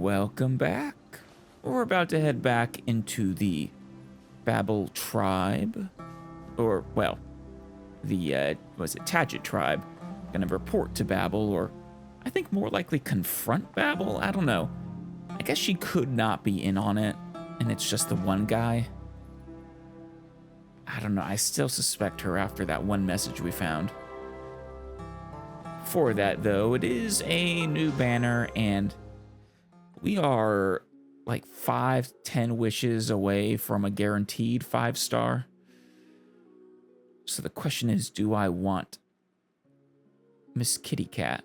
Welcome back. We're about to head back into the Babel tribe. Or, well, the, Teyvat tribe. Gonna report to Babel, or I think more likely confront Babel? I don't know. I guess she could not be in on it, and it's just the one guy. I don't know. I still suspect her after that one message we found. For that, though, it is a new banner, and we are like 5-10 wishes away from a guaranteed 5-star. So the question is, do I want Miss Kitty Cat?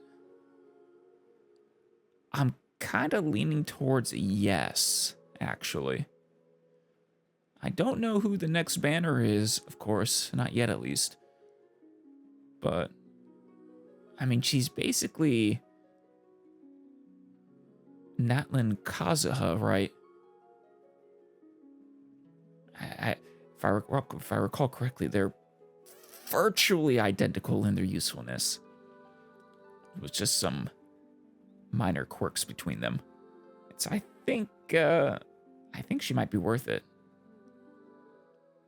I'm kind of leaning towards yes, actually. I don't know who the next banner is, of course, not yet at least. But, I mean, she's basically Natlin Kazuha, right? If I recall correctly, they're virtually identical in their usefulness. It was just some minor quirks between them. I think she might be worth it.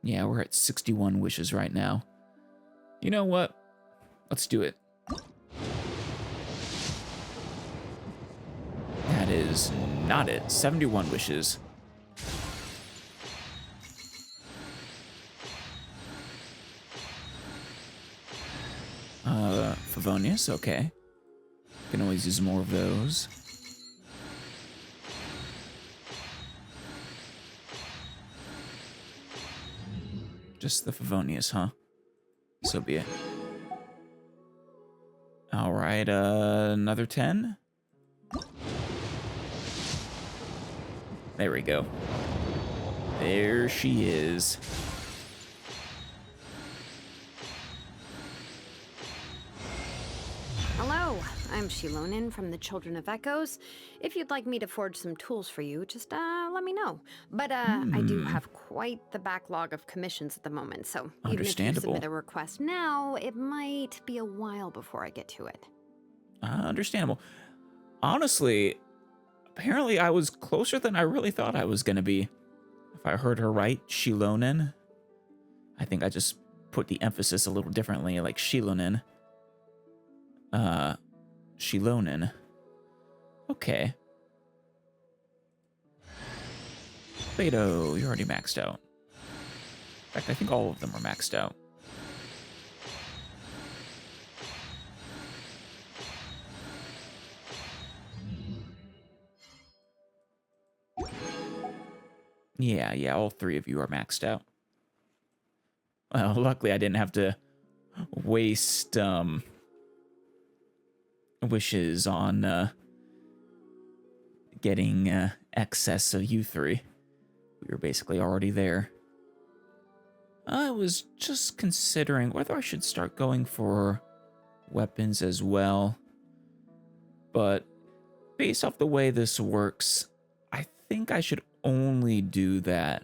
Yeah, we're at 61 wishes right now. You know what? Let's do it. That is not it. 71 wishes. Favonius, okay. Can always use more of those. Just the Favonius, huh? So be it. Alright, another 10. There we go. There she is. Hello, I'm Xilonen from the Children of Echoes. If you'd like me to forge some tools for you, just let me know. But I do have quite the backlog of commissions at the moment, so even if you submit a request now, it might be a while before I get to it. Understandable. Honestly, apparently I was closer than I really thought I was going to be. If I heard her right, Xilonen. I think I just put the emphasis a little differently, like Xilonen. Xilonen. Okay. Beto, you're already maxed out. In fact, I think all of them are maxed out. Yeah, all 3 of you are maxed out. Well, luckily I didn't have to waste, wishes on, getting, excess of you 3. We were basically already there. I was just considering whether I should start going for weapons as well. But based off the way this works, I think I should only do that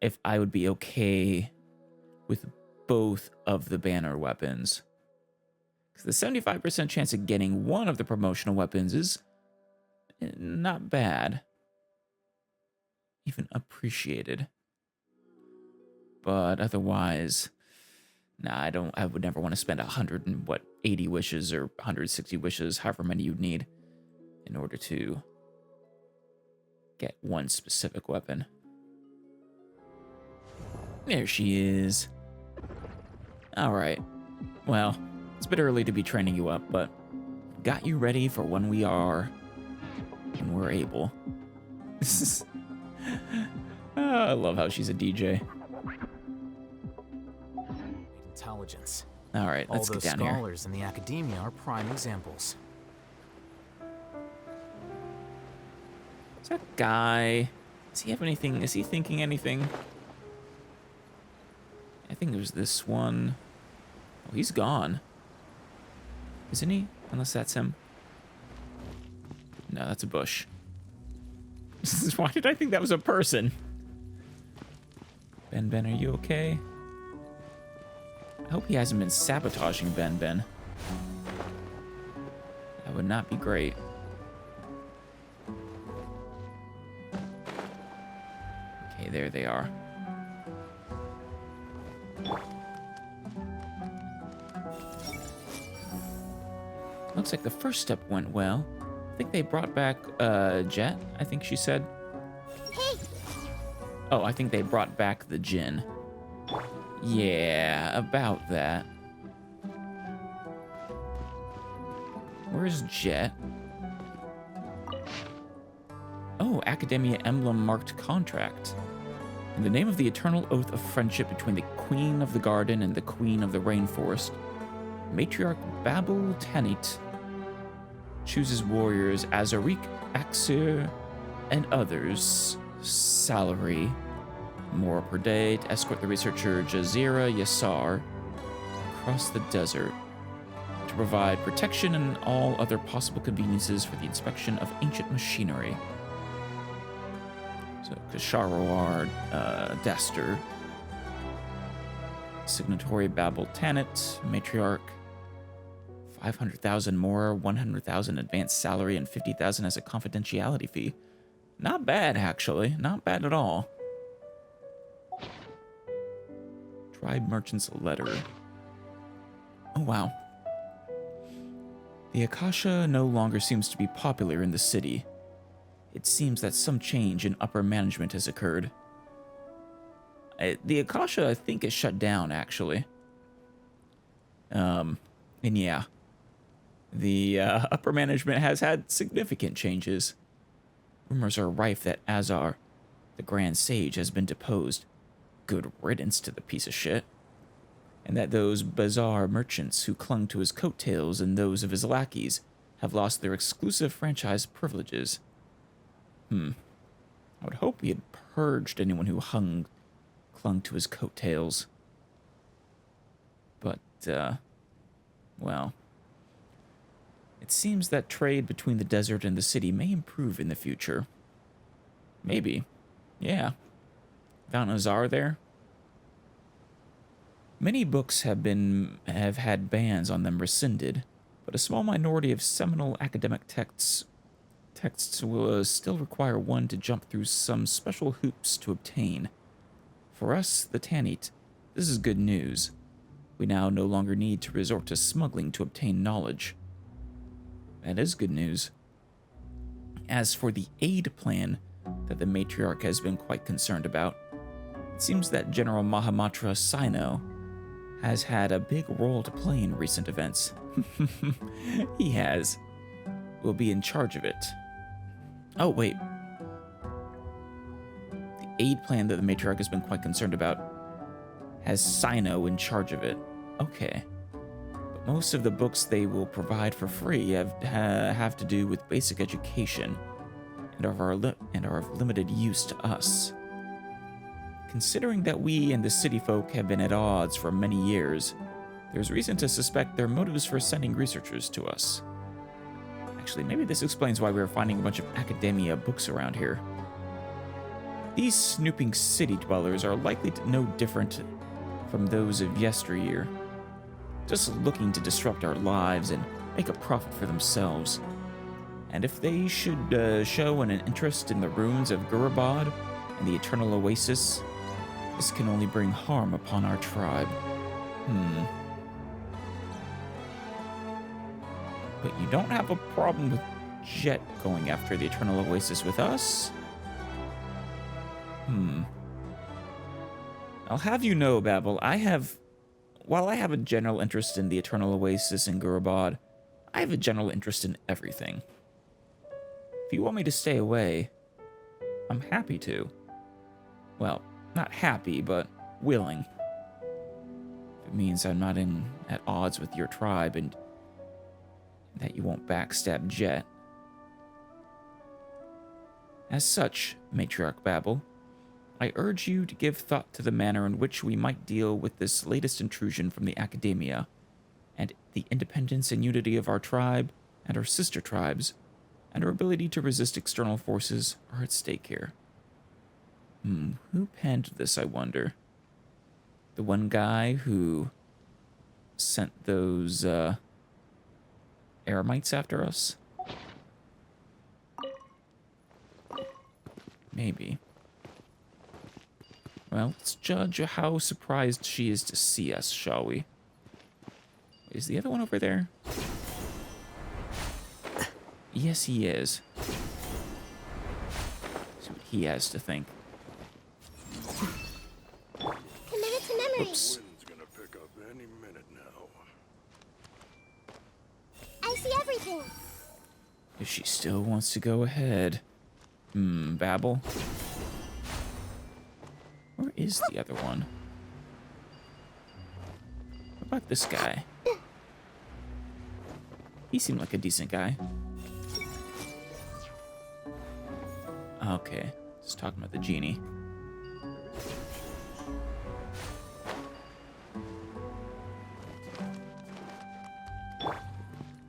if I would be okay with both of the banner weapons. Because the 75% chance of getting one of the promotional weapons is not bad. Even appreciated. But otherwise, nah, I would never want to spend 180 wishes or 160 wishes, however many you'd need, in order to get one specific weapon. There she is. Alright. Well, it's a bit early to be training you up, but got you ready for when we're able. I love how she's a DJ. Intelligence. Alright, let's get down here. All those scholars in the academia are prime examples. Is that guy... Does he have anything? Is he thinking anything? I think it was this one. Oh, he's gone. Isn't he? Unless that's him. No, that's a bush. Why did I think that was a person? Ben, are you okay? I hope he hasn't been sabotaging Ben. That would not be great. There they are. Looks like the first step went well. I think they brought back, Jet, I think she said. Hey! Oh, I think they brought back the Djinn. Yeah, about that. Where's Jet? Oh, Academia Emblem marked contract. In the name of the eternal oath of friendship between the Queen of the Garden and the Queen of the Rainforest, Matriarch Babel Tanit chooses warriors Azarik, Axir, and others. Salary. More per day to escort the researcher Jazira Yassar across the desert to provide protection and all other possible conveniences for the inspection of ancient machinery. So, Kasharawar Daster, Signatory Babel Tanit, Matriarch, 500,000 more, 100,000 advanced salary, and 50,000 as a confidentiality fee. Not bad, actually. Not bad at all. Tribe Merchant's letter. Oh, wow. The Akasha no longer seems to be popular in the city. It seems that some change in upper management has occurred. The Akasha, I think, is shut down, actually. And yeah. The upper management has had significant changes. Rumors are rife that Azar, the Grand Sage, has been deposed. Good riddance to the piece of shit. And that those bazaar merchants who clung to his coattails and those of his lackeys have lost their exclusive franchise privileges. I would hope he had purged anyone who clung to his coattails. But, well, it seems that trade between the desert and the city may improve in the future. Maybe. Yeah. Found Azar there? Many books have had bans on them rescinded, but a small minority of seminal academic texts will still require one to jump through some special hoops to obtain. For us, the Tanit, this is good news. We now no longer need to resort to smuggling to obtain knowledge. That is good news. As for the aid plan that the Matriarch has been quite concerned about, it seems that General Mahamatra Sino has had a big role to play in recent events. He has. Will be in charge of it. Oh, wait. The aid plan that the Matriarch has been quite concerned about has Sino in charge of it. Okay. But most of the books they will provide for free have to do with basic education and are of limited use to us. Considering that we and the city folk have been at odds for many years, there's reason to suspect their motives for sending researchers to us. Actually, maybe this explains why we're finding a bunch of academia books around here. These snooping city dwellers are likely no different from those of yesteryear, just looking to disrupt our lives and make a profit for themselves. And if they should show an interest in the ruins of Gurabad and the Eternal Oasis, this can only bring harm upon our tribe. But you don't have a problem with Jet going after the Eternal Oasis with us? I'll have you know, Babel, while I have a general interest in the Eternal Oasis in Gurabad, I have a general interest in everything. If you want me to stay away, I'm happy to. Well, not happy, but willing. If it means I'm not at odds with your tribe and that you won't backstab Jet. As such, Matriarch Babel, I urge you to give thought to the manner in which we might deal with this latest intrusion from the Academia, and the independence and unity of our tribe and our sister tribes, and our ability to resist external forces are at stake here. Who penned this, I wonder? The one guy who sent those, Eremites after us? Maybe. Well, let's judge how surprised she is to see us, shall we? Is the other one over there? Yes, he is. See what he has to think. Committed to memory. Oops. Wind's gonna pick up any minute now. I see everything. If she still wants to go ahead. Babel. Where is the other one? What about this guy? He seemed like a decent guy. Okay, just talking about the genie.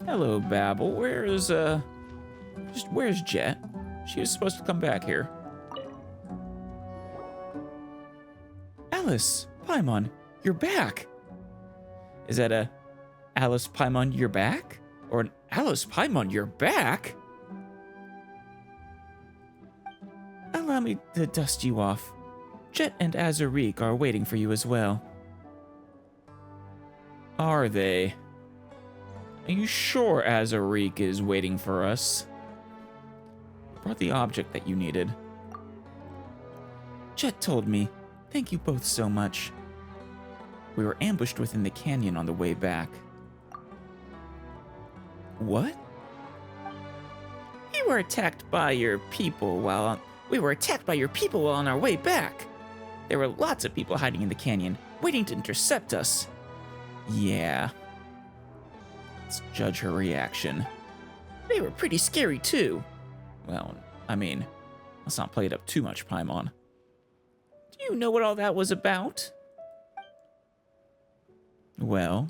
Hello, Babel. Where's Jet? She was supposed to come back here. Alice, Paimon, you're back. Is that a Alice Paimon, you're back? Or an Alice Paimon, you're back? Allow me to dust you off. Jet and Azariq are waiting for you as well. Are they? Are you sure Azariq is waiting for us? Brought the object that you needed. Jet told me. Thank you both so much. We were ambushed within the canyon on the way back. What? We were attacked by your people while on our way back. There were lots of people hiding in the canyon, waiting to intercept us. Yeah. Let's judge her reaction. They were pretty scary too. Well, I mean, let's not play it up too much, Paimon. Do you know what all that was about? Well,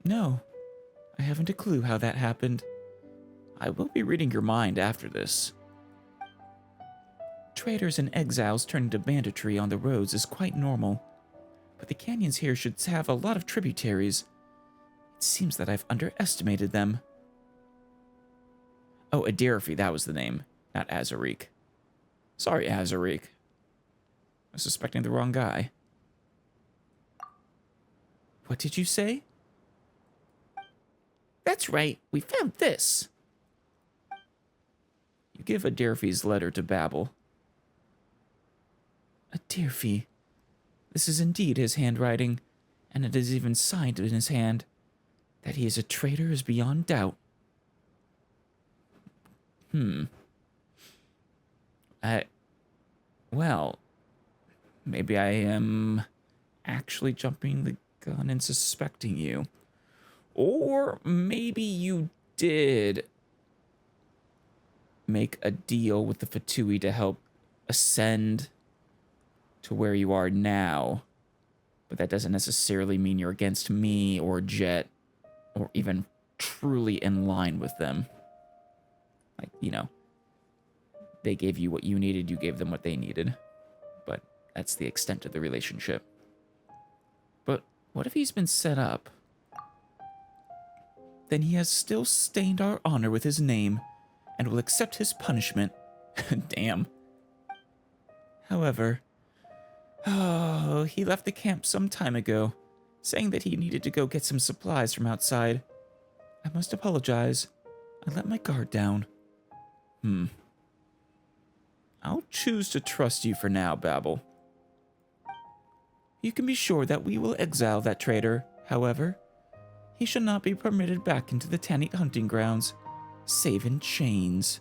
no. I haven't a clue how that happened. I will be reading your mind after this. Traders and exiles turning to banditry on the roads is quite normal. But the canyons here should have a lot of tributaries. It seems that I've underestimated them. Oh, Adelphi, that was the name, not Azariq. Sorry, Azariq. I was suspecting the wrong guy. What did you say? That's right, we found this. You give Adelphi's letter to Babel. Adelphi. This is indeed his handwriting, and it is even signed in his hand. That he is a traitor is beyond doubt. Well, maybe I am actually jumping the gun and suspecting you. Or maybe you did make a deal with the Fatui to help ascend to where you are now. But that doesn't necessarily mean you're against me or Jet or even truly in line with them. Like, you know, they gave you what you needed, you gave them what they needed. But that's the extent of the relationship. But what if he's been set up? Then he has still stained our honor with his name and will accept his punishment. Damn. However, he left the camp some time ago, saying that he needed to go get some supplies from outside. I must apologize. I let my guard down. I'll choose to trust you for now, Babel. You can be sure that we will exile that traitor. However, he shall not be permitted back into the Tanit hunting grounds, save in chains.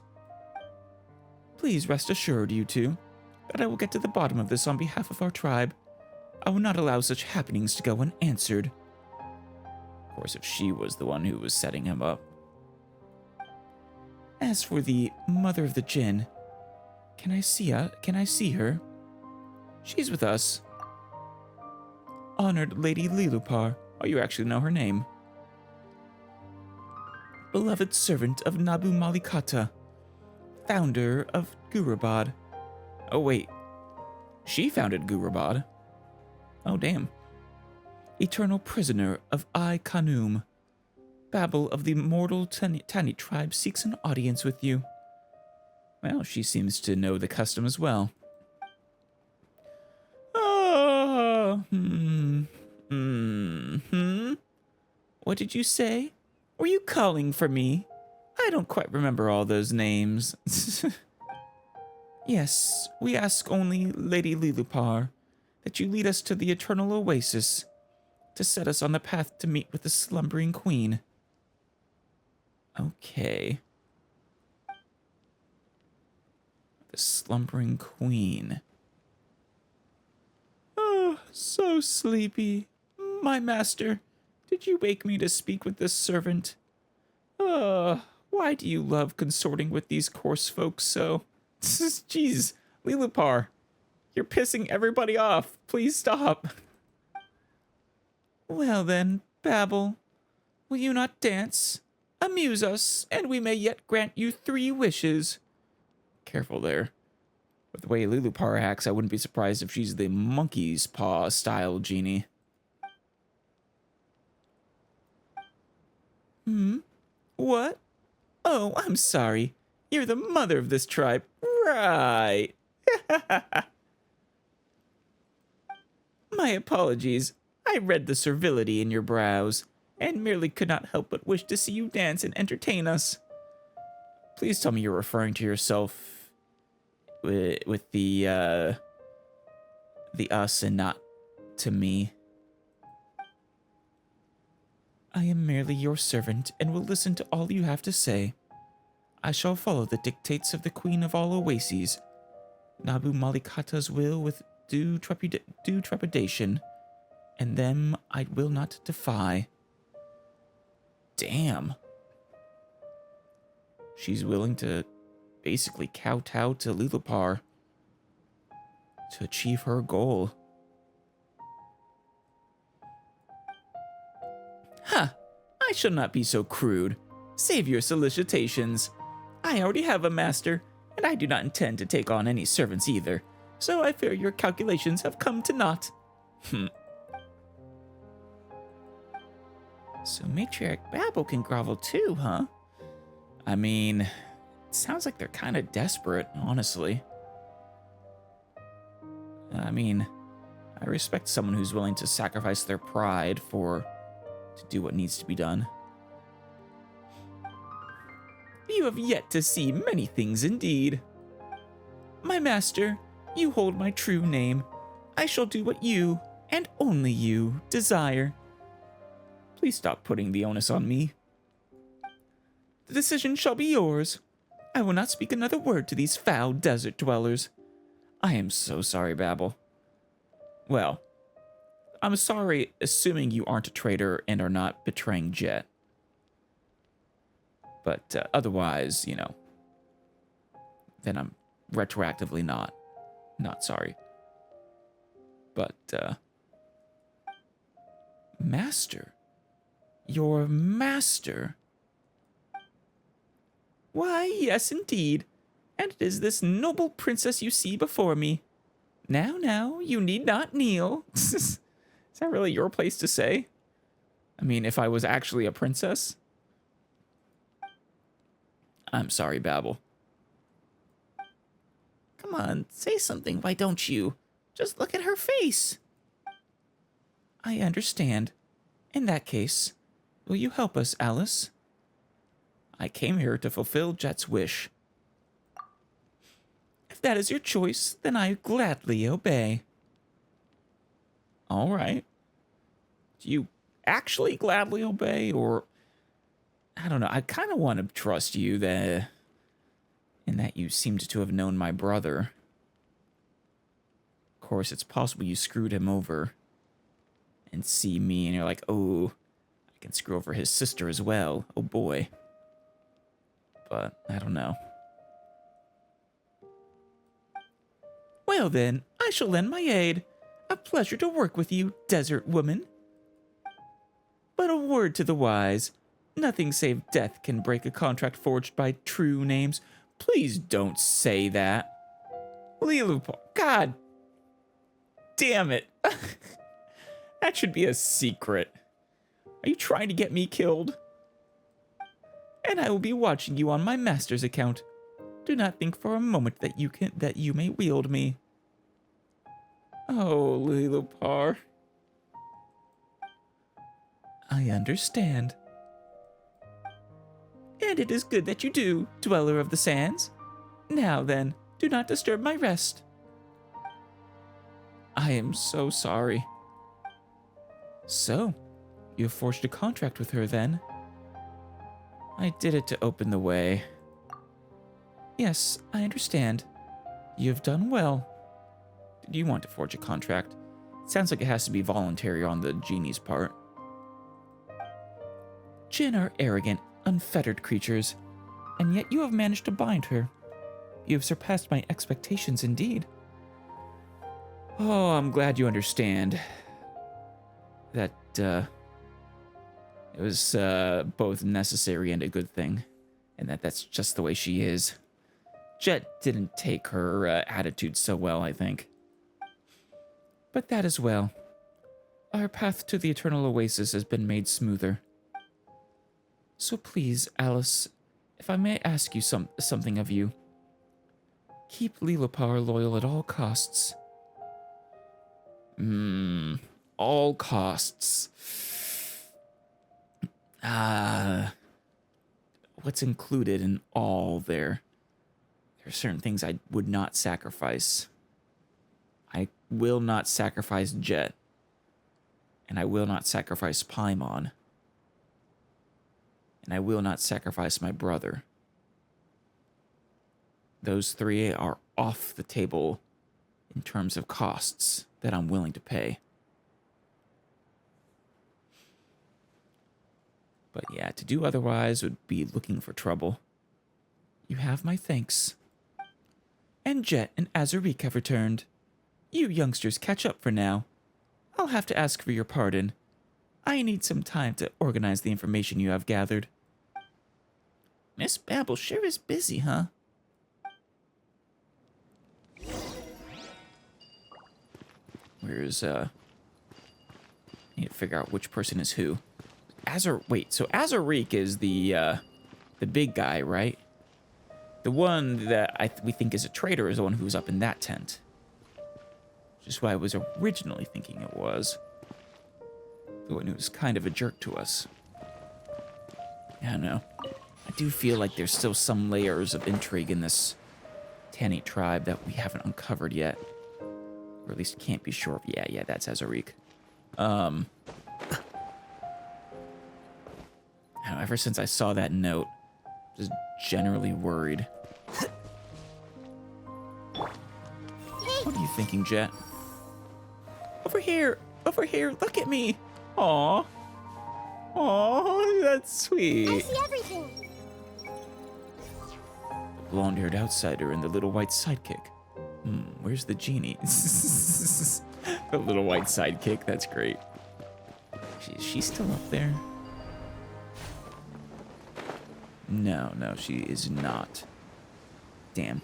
Please rest assured, you two, that I will get to the bottom of this on behalf of our tribe. I will not allow such happenings to go unanswered. Of course, if she was the one who was setting him up. As for the mother of the Jinn, can I see her? She's with us. Honored Lady Liloupar. Oh, you actually know her name. Beloved servant of Nabu Malikata, founder of Gurubad. Oh, wait. She founded Gurubad. Oh, damn. Eternal prisoner of Ai Khanum. Babel of the mortal Tanit tribe seeks an audience with you. Well, she seems to know the custom as well. What did you say? Were you calling for me? I don't quite remember all those names. Yes, we ask only, Lady Liloupar, that you lead us to the eternal oasis, to set us on the path to meet with the slumbering queen. Okay. The slumbering queen. Oh, so sleepy. My master, did you wake me to speak with this servant? Why do you love consorting with these coarse folks so? Jeez, Liloupar, you're pissing everybody off. Please stop. Well then, Babel, will you not dance? Amuse us, and we may yet grant you 3 wishes. Careful there. With the way Liloupar acts, I wouldn't be surprised if she's the monkey's paw style genie. What? Oh, I'm sorry. You're the mother of this tribe. Right. My apologies. I read the servility in your brows, and merely could not help but wish to see you dance and entertain us. Please tell me you're referring to yourself with the us and not to me. I am merely your servant and will listen to all you have to say. I shall follow the dictates of the Queen of all Oases, Nabu Malikata's will with due trepidation, and them I will not defy. Damn. She's willing to basically kowtow to Liloupar to achieve her goal. Huh. I shall not be so crude. Save your solicitations. I already have a master, and I do not intend to take on any servants either, so I fear your calculations have come to naught. So Matriarch Babel can grovel too, huh? I mean, it sounds like they're kind of desperate, honestly. I mean, I respect someone who's willing to sacrifice their pride to do what needs to be done. You have yet to see many things indeed. My master, you hold my true name. I shall do what you, and only you, desire. Please stop putting the onus on me. The decision shall be yours. I will not speak another word to these foul desert dwellers. I am so sorry, Babel. Well, I'm sorry assuming you aren't a traitor and are not betraying Jet. But otherwise, you know, then I'm retroactively not sorry. But, master? Your master? Why, yes, indeed. And it is this noble princess you see before me. Now, you need not kneel. Is that really your place to say? I mean, if I was actually a princess? I'm sorry, Babel. Come on, say something, why don't you? Just look at her face. I understand. In that case, will you help us, Alice? I came here to fulfill Jet's wish. If that is your choice, then I gladly obey. All right. Do you actually gladly obey, or... I don't know, I kind of want to trust you in that you seemed to have known my brother. Of course, it's possible you screwed him over and see me and you're like, oh, I can screw over his sister as well. Oh boy. But I don't know. Well then, I shall lend my aid. A pleasure to work with you, desert woman. But a word to the wise. Nothing save death can break a contract forged by true names. Please don't say that. Liloupar, God damn it. That should be a secret. Are you trying to get me killed? And I will be watching you on my master's account. Do not think for a moment that you may wield me. Oh, Liloupar, I understand. And it is good that you do, Dweller of the Sands. Now then, do not disturb my rest. I am so sorry. So, you have forged a contract with her then? I did it to open the way. Yes, I understand. You have done well. Did you want to forge a contract? It sounds like it has to be voluntary on the genie's part. Jinn are arrogant, unfettered creatures, and yet you have managed to bind her. You have surpassed my expectations indeed. Oh, I'm glad you understand that it was both necessary and a good thing, and that's just the way she is. Jet didn't take her attitude so well, I think. But that as well. Our path to the Eternal Oasis has been made smoother. So please, Alice, if I may ask you something of you. Keep Liloupar loyal at all costs. All costs. What's included in all there? There are certain things I would not sacrifice. I will not sacrifice Jet. And I will not sacrifice Paimon. And I will not sacrifice my brother. Those three are off the table in terms of costs that I'm willing to pay. But yeah, to do otherwise would be looking for trouble. You have my thanks. And Jet and Azurique have returned. You youngsters catch up for now. I'll have to ask for your pardon. I need some time to organize the information you have gathered. Miss Babel sure is busy, huh? Where's, I need to figure out which person is who. Wait, so Azurique is the big guy, right? The one that we think is a traitor is the one who's up in that tent. Which is who I was originally thinking it was. The one who's kind of a jerk to us. I don't know. I do feel like there's still some layers of intrigue in this Tanny tribe that we haven't uncovered yet. Or at least can't be sure of. Yeah, that's Azurique. I don't know, ever since I saw that note, just generally worried. What are you thinking, Jet? Over here, look at me. Aw. Aw, that's sweet. I see everything. The blonde-haired outsider and the little white sidekick. Where's the genie? The little white sidekick, that's great. Is she still up there? No, she is not. Damn.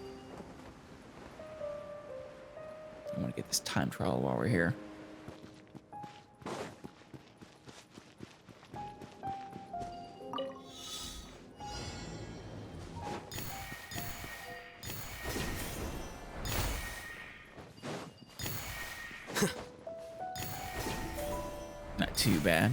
I want to get this time trial while we're here. Not too bad.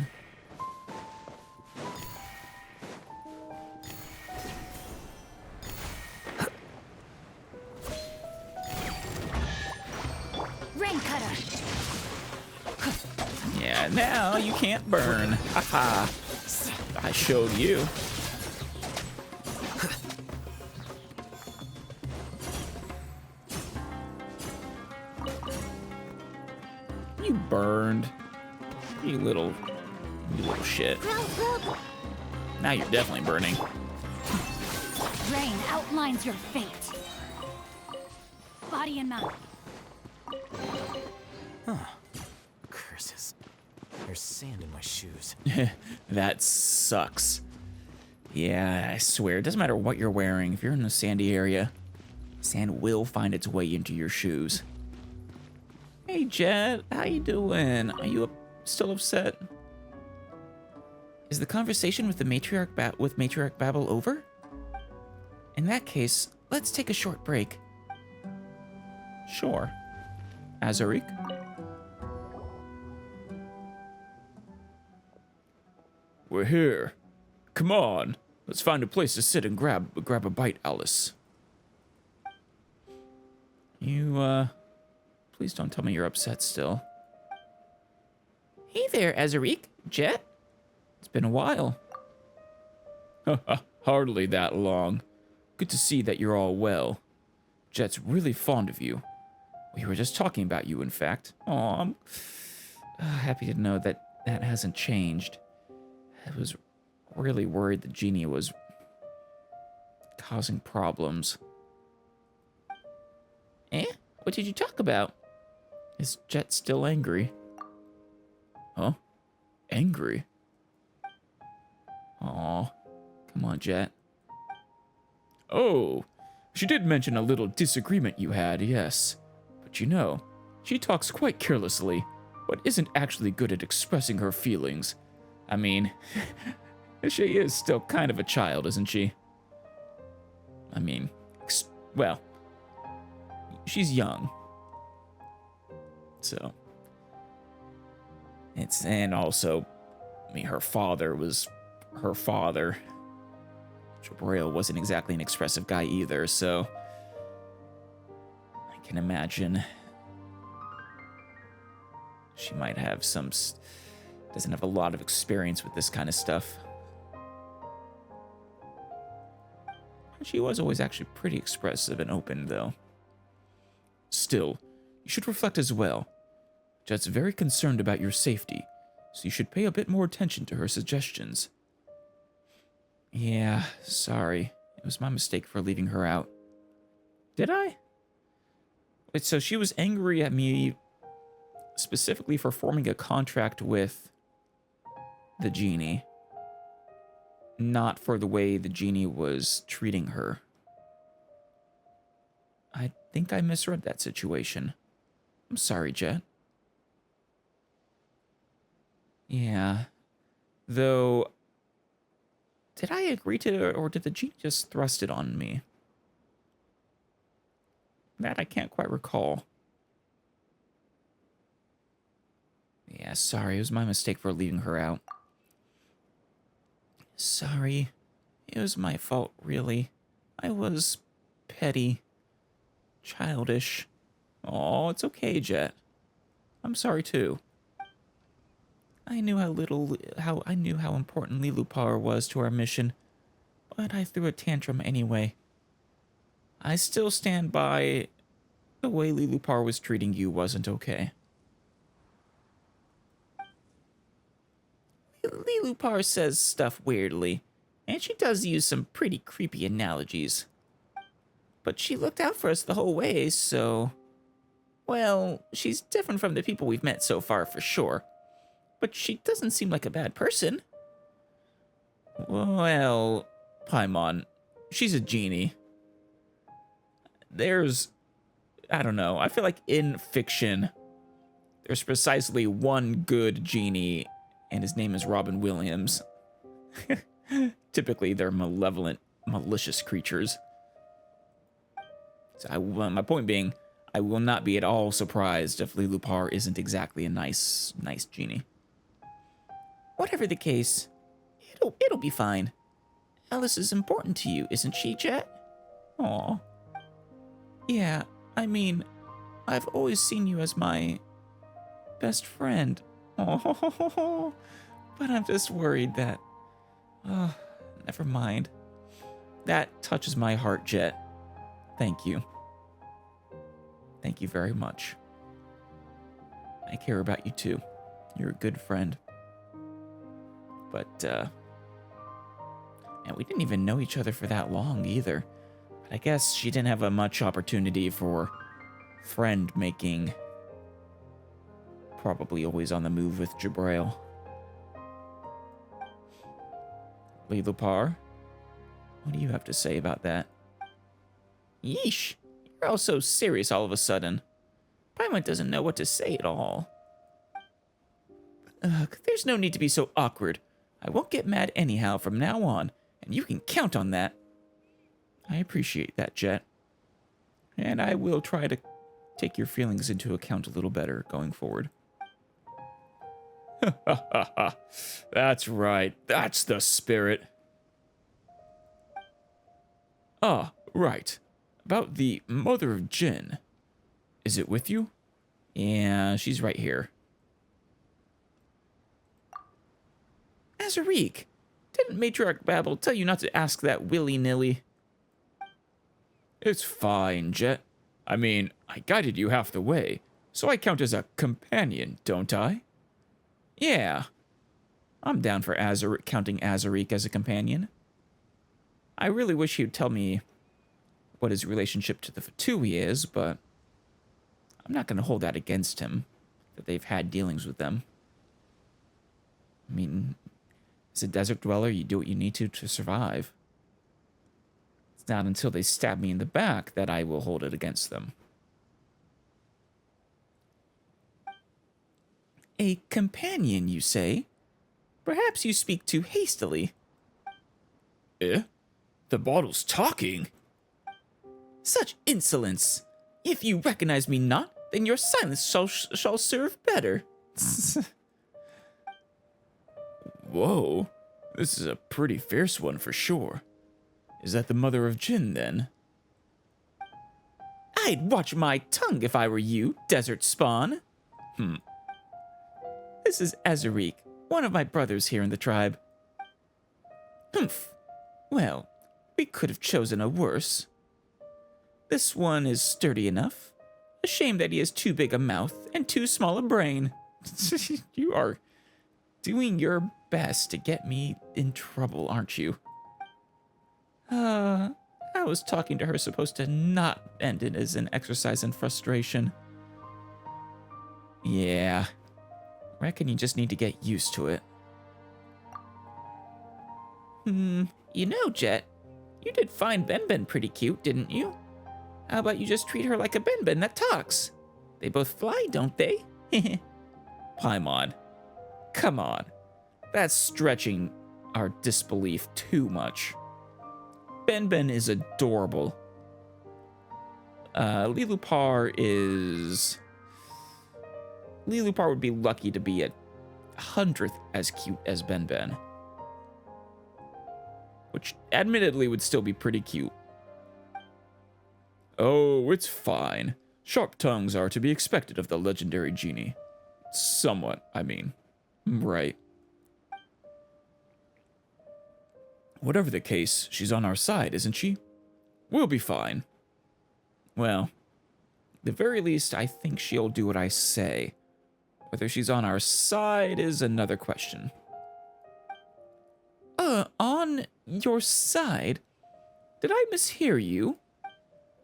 Yeah, now you can't burn. Haha. I showed you. You burned. You little shit. Now you're definitely burning. Rain outlines your fate. Body and mouth. Curses. There's sand in my shoes. That sucks. Yeah, I swear, it doesn't matter what you're wearing. If you're in a sandy area, sand will find its way into your shoes. Hey, Jet, how you doing? Are you still upset? Is the conversation with the Matriarch Babel over? In that case, let's take a short break. Sure. Azurique? we're here. Come on, let's find a place to sit and grab a bite, Alice. You, please don't tell me you're upset still. Hey there, Azariq. Jet? It's been a while. Hardly that long. Good to see that you're all well. Jet's really fond of you. We were just talking about you, in fact. Aw, I'm happy to know that that hasn't changed. I was really worried that Jinni was causing problems. Eh? What did you talk about? Is Jet still angry? Huh? Angry? Aw. Come on, Jet. Oh, she did mention a little disagreement you had, yes. But you know, she talks quite carelessly, but isn't actually good at expressing her feelings. I mean, she is still kind of a child, isn't she? I mean, well, she's young. So, and also, I mean, her father was her father. Jabroil wasn't exactly an expressive guy either, so I can imagine she might have doesn't have a lot of experience with this kind of stuff. She was always actually pretty expressive and open, though. Still, you should reflect as well. Jet's very concerned about your safety, so you should pay a bit more attention to her suggestions. Yeah, sorry. It was my mistake for leaving her out. Did I? Wait, so she was angry at me specifically for forming a contract with the genie, not for the way the genie was treating her. I think I misread that situation. I'm sorry, Jet. Yeah. Though, did I agree to, or did the genie just thrust it on me? That I can't quite recall. Yeah, sorry, it was my mistake for leaving her out. Sorry. It was my fault, really. I was petty. Childish. Oh, it's okay, Jet. I'm sorry, too. I knew how important Liloupar was to our mission, but I threw a tantrum anyway. I still stand by the way Liloupar was treating you wasn't okay. Liloupar says stuff weirdly, and she does use some pretty creepy analogies. But she looked out for us the whole way, so... Well, she's different from the people we've met so far, for sure. But she doesn't seem like a bad person. Well, Paimon, she's a genie. I don't know, I feel like in fiction, there's precisely one good genie, and his name is Robin Williams. Typically, they're malevolent, malicious creatures. So my point being, I will not be at all surprised if Liloupar isn't exactly a nice genie. Whatever the case, it'll be fine. Alice is important to you, isn't she, Jet? Aw. Yeah, I mean, I've always seen you as my best friend. Oh, but I'm just worried that... Oh, never mind. That touches my heart, Jet. Thank you. Thank you very much. I care about you too. You're a good friend. But, and we didn't even know each other for that long either. But I guess she didn't have much opportunity for friend making. Probably always on the move with Jabroil. Liloupar, what do you have to say about that? Yeesh, you're all so serious all of a sudden. Paimon doesn't know what to say at all. Ugh, there's no need to be so awkward. I won't get mad anyhow from now on, and you can count on that. I appreciate that, Jet. And I will try to take your feelings into account a little better going forward. That's right. That's the spirit. Ah, right. About the mother of Jinn. Is it with you? Yeah, she's right here. Azariq, didn't Matriarch Babel tell you not to ask that willy-nilly? It's fine, Jet. I mean, I guided you half the way, so I count as a companion, don't I? Yeah. I'm down for counting Azariq as a companion. I really wish he'd tell me what his relationship to the Fatui is, but I'm not going to hold that against him, that they've had dealings with them. I mean, as a desert dweller, you do what you need to survive. It's not until they stab me in the back that I will hold it against them. A companion, you say? Perhaps you speak too hastily. Eh? The bottle's talking? Such insolence! If you recognize me not, then your silence shall serve better. Whoa, this is a pretty fierce one for sure. Is that the mother of Jinn, then? I'd watch my tongue if I were you, desert spawn. This is Azariq, one of my brothers here in the tribe. Humph. Well, we could have chosen a worse. This one is sturdy enough. A shame that he has too big a mouth and too small a brain. You are doing your best to get me in trouble, aren't you? How was talking to her supposed to not end it as an exercise in frustration? Yeah. Reckon you just need to get used to it. You know, Jet, you did find Ben pretty cute, didn't you? How about you just treat her like a Ben that talks? They both fly, don't they? Paimon, come on. That's stretching our disbelief too much. Ben is adorable. Liloupar would be lucky to be 100th as cute as Ben. Which, admittedly, would still be pretty cute. Oh, it's fine. Sharp tongues are to be expected of the legendary Jinni. Somewhat, I mean. Right. Whatever the case, she's on our side, isn't she? We'll be fine. Well, at the very least, I think she'll do what I say. Whether she's on our side is another question. On your side? Did I mishear you?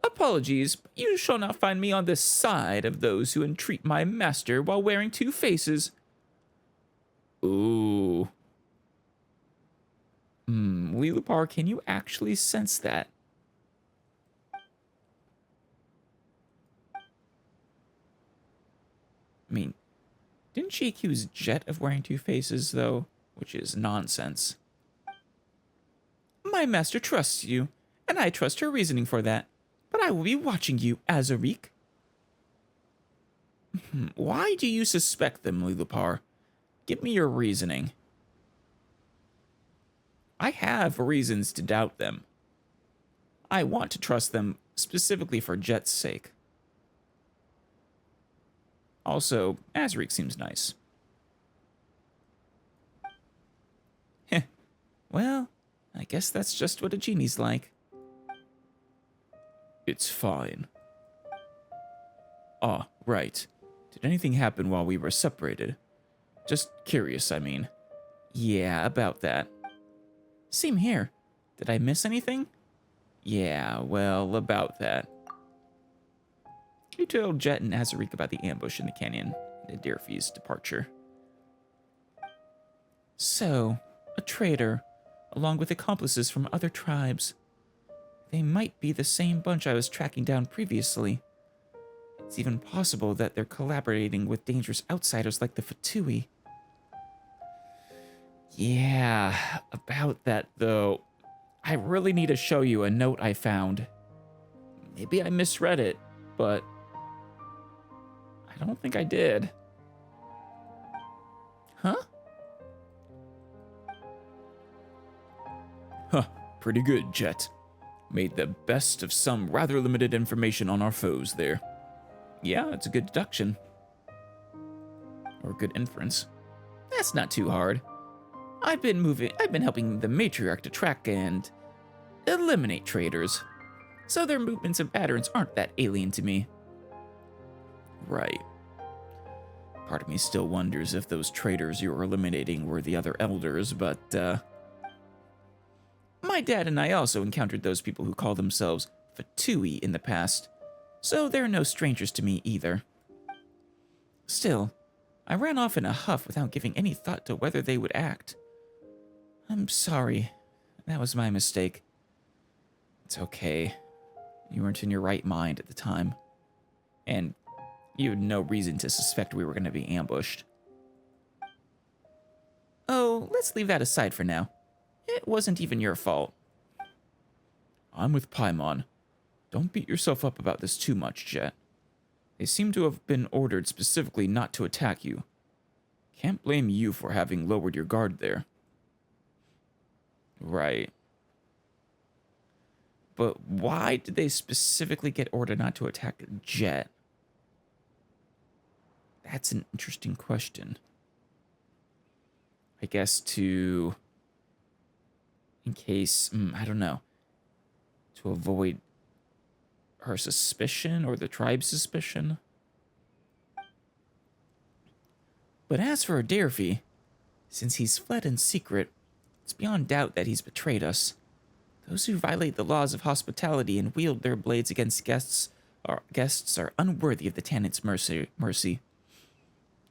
Apologies, but you shall not find me on the side of those who entreat my master while wearing two faces. Ooh. Liloupar, can you actually sense that? I mean, didn't she accuse Jet of wearing two faces, though? Which is nonsense. My master trusts you, and I trust her reasoning for that. But I will be watching you, Azariq. Why do you suspect them, Liloupar? Give me your reasoning. I have reasons to doubt them. I want to trust them specifically for Jet's sake. Also, Azariq seems nice. Heh. Well, I guess that's just what a genie's like. It's fine. Ah, right. Did anything happen while we were separated? Just curious, I mean. Yeah, about that. Same here. Did I miss anything? Yeah, well, about that. You told Jet and Azariq about the ambush in the canyon and Adirfi's departure. So, a traitor, along with accomplices from other tribes. They might be the same bunch I was tracking down previously. It's even possible that they're collaborating with dangerous outsiders like the Fatui. Yeah, about that though. I really need to show you a note I found. Maybe I misread it, but I don't think I did. Huh? Huh, pretty good, Jet. Made the best of some rather limited information on our foes there. Yeah, it's a good deduction. Or a good inference. That's not too hard. I've been helping the Matriarch to track and eliminate traitors, so their movements and patterns aren't that alien to me. Right. Part of me still wonders if those traitors you were eliminating were the other elders, but, my dad and I also encountered those people who call themselves Fatui in the past, so they're no strangers to me either. Still, I ran off in a huff without giving any thought to whether they would act. I'm sorry. That was my mistake. It's okay. You weren't in your right mind at the time. And you had no reason to suspect we were going to be ambushed. Oh, let's leave that aside for now. It wasn't even your fault. I'm with Paimon. Don't beat yourself up about this too much, Jet. They seem to have been ordered specifically not to attack you. Can't blame you for having lowered your guard there. Right. But why did they specifically get ordered not to attack Jet? That's an interesting question. I guess in case, I don't know, to avoid her suspicion or the tribe's suspicion. But as for Adelphi, since he's fled in secret, it's beyond doubt that he's betrayed us. Those who violate the laws of hospitality and wield their blades against guests are unworthy of the Tannit's mercy.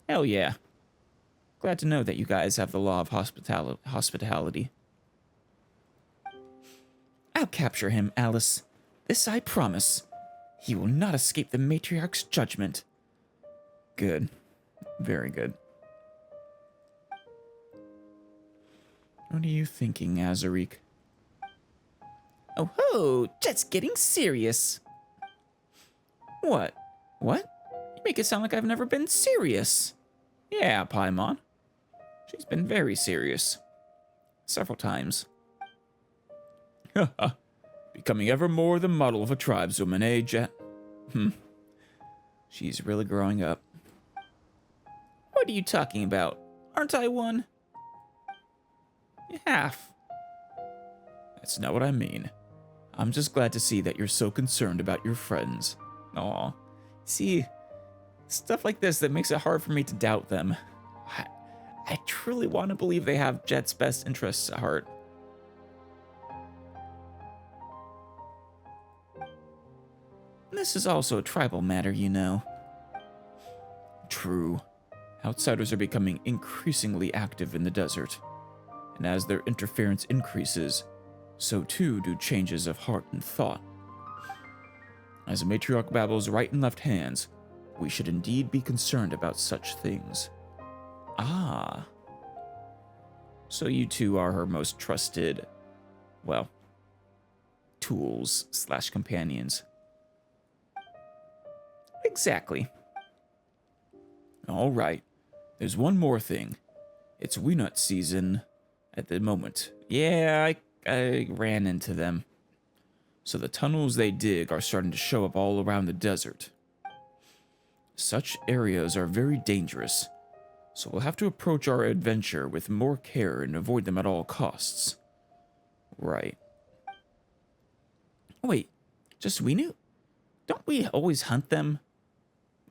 Hell yeah. Glad to know that you guys have the law of hospitality. I'll capture him, Alice. This I promise. He will not escape the Matriarch's judgment. Good. Very good. What are you thinking, Azariq? Oh ho! Jet's getting serious. What? What? You make it sound like I've never been serious. Yeah, Paimon. She's been very serious. Several times. Haha. Becoming ever more the model of a tribeswoman, eh, Jet? She's really growing up. What are you talking about? Aren't I one? Half. That's not what I mean. I'm just glad to see that you're so concerned about your friends. Aw. See, stuff like this that makes it hard for me to doubt them. I truly want to believe they have Jet's best interests at heart. This is also a tribal matter, you know. True. Outsiders are becoming increasingly active in the desert. And as their interference increases, so too do changes of heart and thought. As a Matriarch Babel's right and left hands, we should indeed be concerned about such things. Ah. So you two are her most trusted, well, tools/companions. Exactly. All right. There's one more thing. It's Weenut season at the moment. Yeah, I ran into them. So the tunnels they dig are starting to show up all around the desert. Such areas are very dangerous, so we'll have to approach our adventure with more care and avoid them at all costs. Right. Wait, just Weenut? Don't we always hunt them?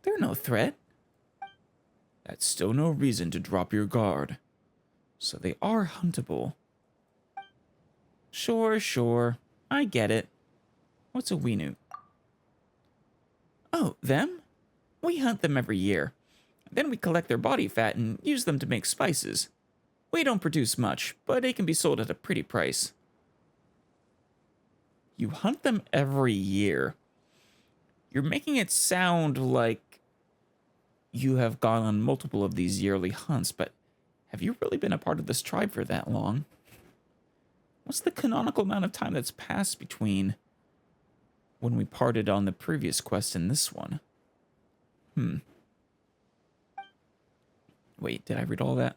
They're no threat. That's still no reason to drop your guard. So they are huntable. Sure. I get it. What's a Weenut? Oh, them? We hunt them every year. Then we collect their body fat and use them to make spices. We don't produce much, but it can be sold at a pretty price. You hunt them every year. You're making it sound like you have gone on multiple of these yearly hunts, but have you really been a part of this tribe for that long? What's the canonical amount of time that's passed between when we parted on the previous quest and this one? Wait, did I read all that?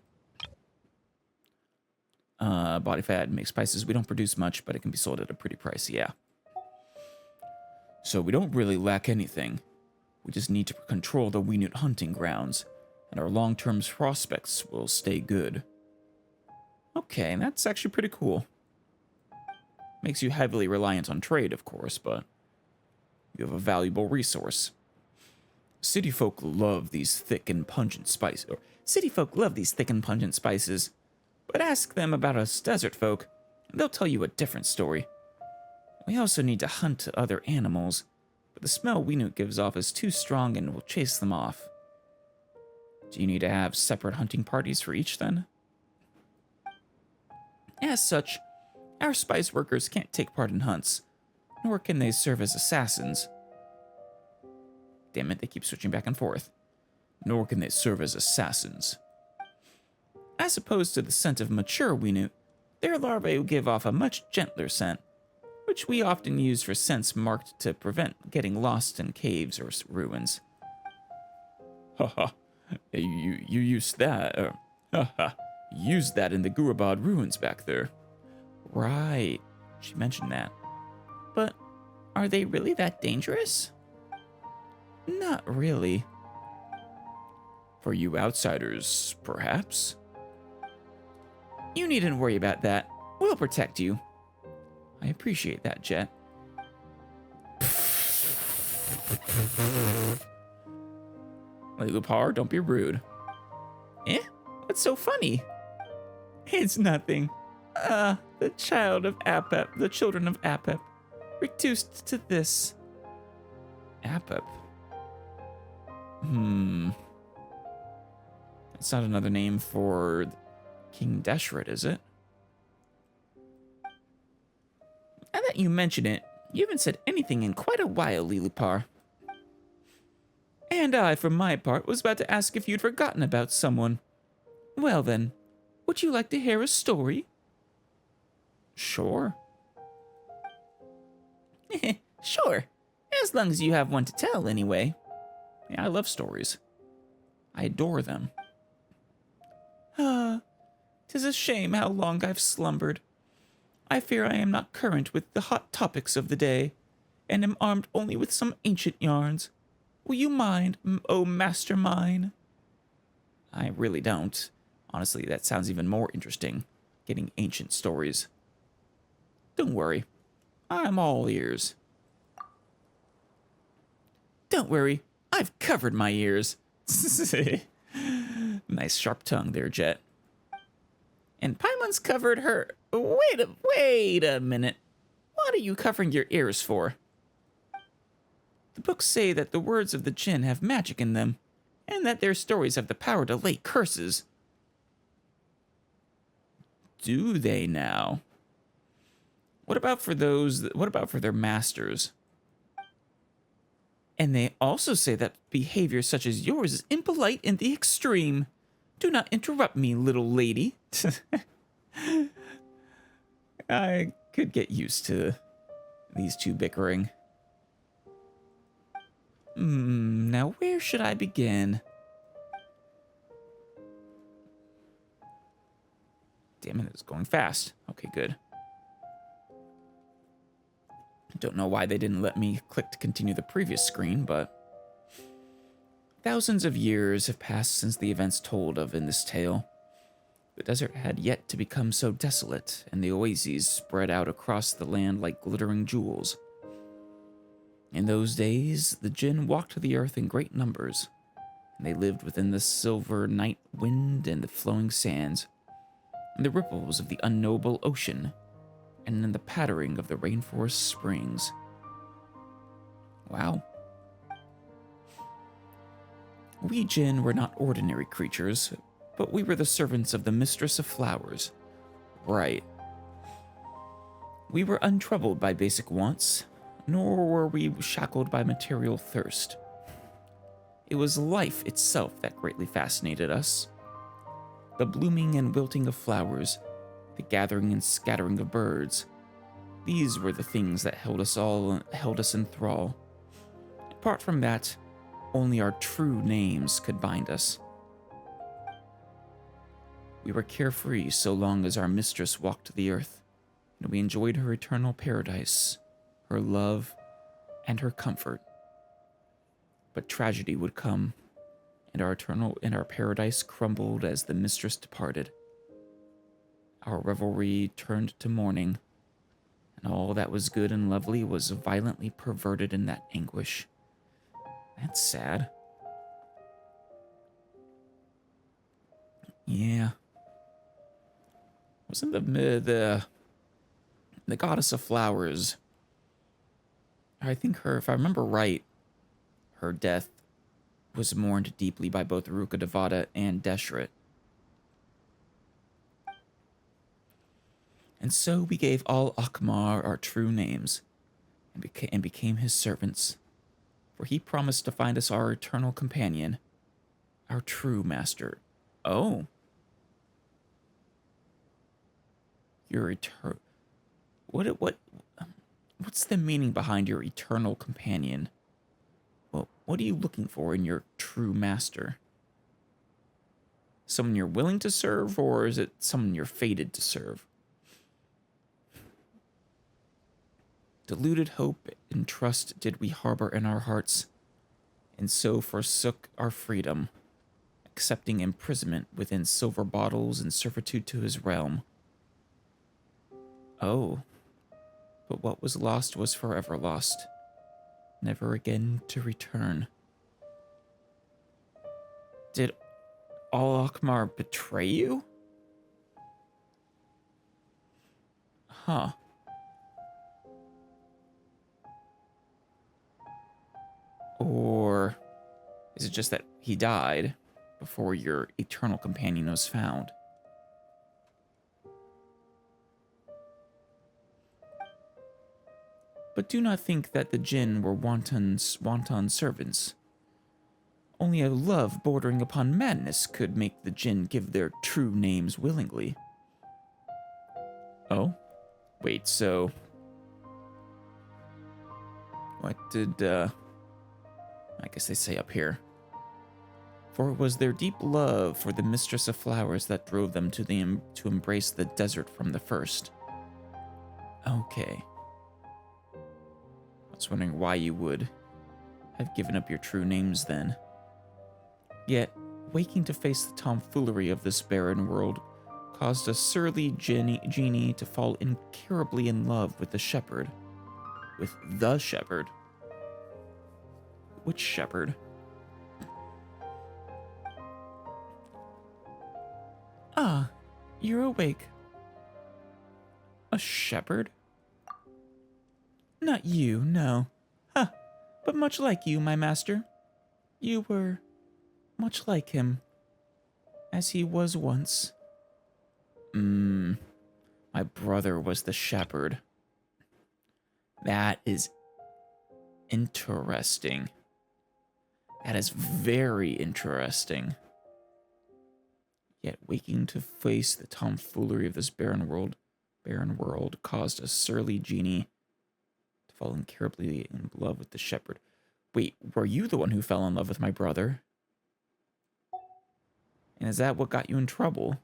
Body fat, mixed spices. We don't produce much, but it can be sold at a pretty price, yeah. So we don't really lack anything. We just need to control the Weenut hunting grounds, and our long-term prospects will stay good. Okay, that's actually pretty cool. Makes you heavily reliant on trade, of course, but you have a valuable resource. City folk love these thick and pungent spices. But ask them about us desert folk, and they'll tell you a different story. We also need to hunt other animals, but the smell Weenut gives off is too strong and will chase them off. Do you need to have separate hunting parties for each, then? As such, our spice workers can't take part in hunts, nor can they serve as assassins. Damn it, they keep switching back and forth. Nor can they serve as assassins. As opposed to the scent of mature Weenut, their larvae give off a much gentler scent, which we often use for scents marked to prevent getting lost in caves or ruins. Haha, you used that, used that in the Gurabad ruins back there. Right, she mentioned that. But are they really that dangerous? Not really. For you outsiders, perhaps? You needn't worry about that. We'll protect you. I appreciate that, Jet. Liloupar, don't be rude. Eh? What's so funny? It's nothing. The children of Apep, reduced to this. Apep? That's not another name for King Deshret, is it? Now that you mention it, you haven't said anything in quite a while, Liloupar. And I, for my part, was about to ask if you'd forgotten about someone. Well then, would you like to hear a story? Sure. Sure. As long as you have one to tell, anyway. Yeah, I love stories. I adore them. 'Tis a shame how long I've slumbered. I fear I am not current with the hot topics of the day, and am armed only with some ancient yarns. Will you mind, oh master mine? I really don't. Honestly, that sounds even more interesting, getting ancient stories. Don't worry, I'm all ears. Don't worry, I've covered my ears. Nice sharp tongue there, Jet. And Paimon's covered her. Wait a minute. What are you covering your ears for? The books say that the words of the Jinn have magic in them, and that their stories have the power to lay curses. Do they now? What about for their masters? And they also say that behavior such as yours is impolite in the extreme. Do not interrupt me, little lady. I could get used to these two bickering. Now where should I begin? Damn it, it's going fast. Okay, good. Don't know why they didn't let me click to continue the previous screen, but thousands of years have passed since the events told of in this tale. The desert had yet to become so desolate, and the oases spread out across the land like glittering jewels. In those days, the Jinn walked the earth in great numbers, and they lived within the silver night wind and the flowing sands, and the ripples of the unknowable ocean, and in the pattering of the rainforest springs. Wow. We Jinn were not ordinary creatures, but we were the servants of the Mistress of Flowers. Right. We were untroubled by basic wants, nor were we shackled by material thirst. It was life itself that greatly fascinated us. The blooming and wilting of flowers, the gathering and scattering of birds. These were the things that held us in thrall. Apart from that, only our true names could bind us. We were carefree so long as our mistress walked the earth, and we enjoyed her eternal paradise, her love, and her comfort. But tragedy would come, and our paradise crumbled as the mistress departed. Our revelry turned to mourning, and all that was good and lovely was violently perverted in that anguish. That's sad. Yeah. Wasn't the goddess of flowers? I think if I remember right, her death was mourned deeply by both Ruka Devata and Deshret. And so we gave all Akmar our true names, and became his servants, for he promised to find us our eternal companion, our true master. Oh. Your eternal... What's the meaning behind your eternal companion? Well, what are you looking for in your true master? Someone you're willing to serve, or is it someone you're fated to serve? Deluded hope and trust did we harbor in our hearts, and so forsook our freedom, accepting imprisonment within silver bottles and servitude to his realm. Oh, but what was lost was forever lost, never again to return. Did Al Akmar betray you? Huh. Or is it just that he died before your eternal companion was found? But do not think that the Jinn were wanton servants. Only a love bordering upon madness could make the Jinn give their true names willingly. Oh? Wait, so... What did, I guess they say up here. For it was their deep love for the mistress of flowers that drove them to embrace the desert from the first. Okay. I was wondering why you would have given up your true names then. Yet, waking to face the tomfoolery of this barren world caused a surly Jinni to fall incurably in love with the shepherd. With the shepherd. Which shepherd? Ah, you're awake. A shepherd? Not you, no. Huh, but much like you, my master. You were much like him, as he was once. My brother was the shepherd. That is interesting. That is very interesting. Yet waking to face the tomfoolery of this barren world caused a surly Jinni to fall incurably in love with the shepherd. Wait, were you the one who fell in love with my brother? And is that what got you in trouble?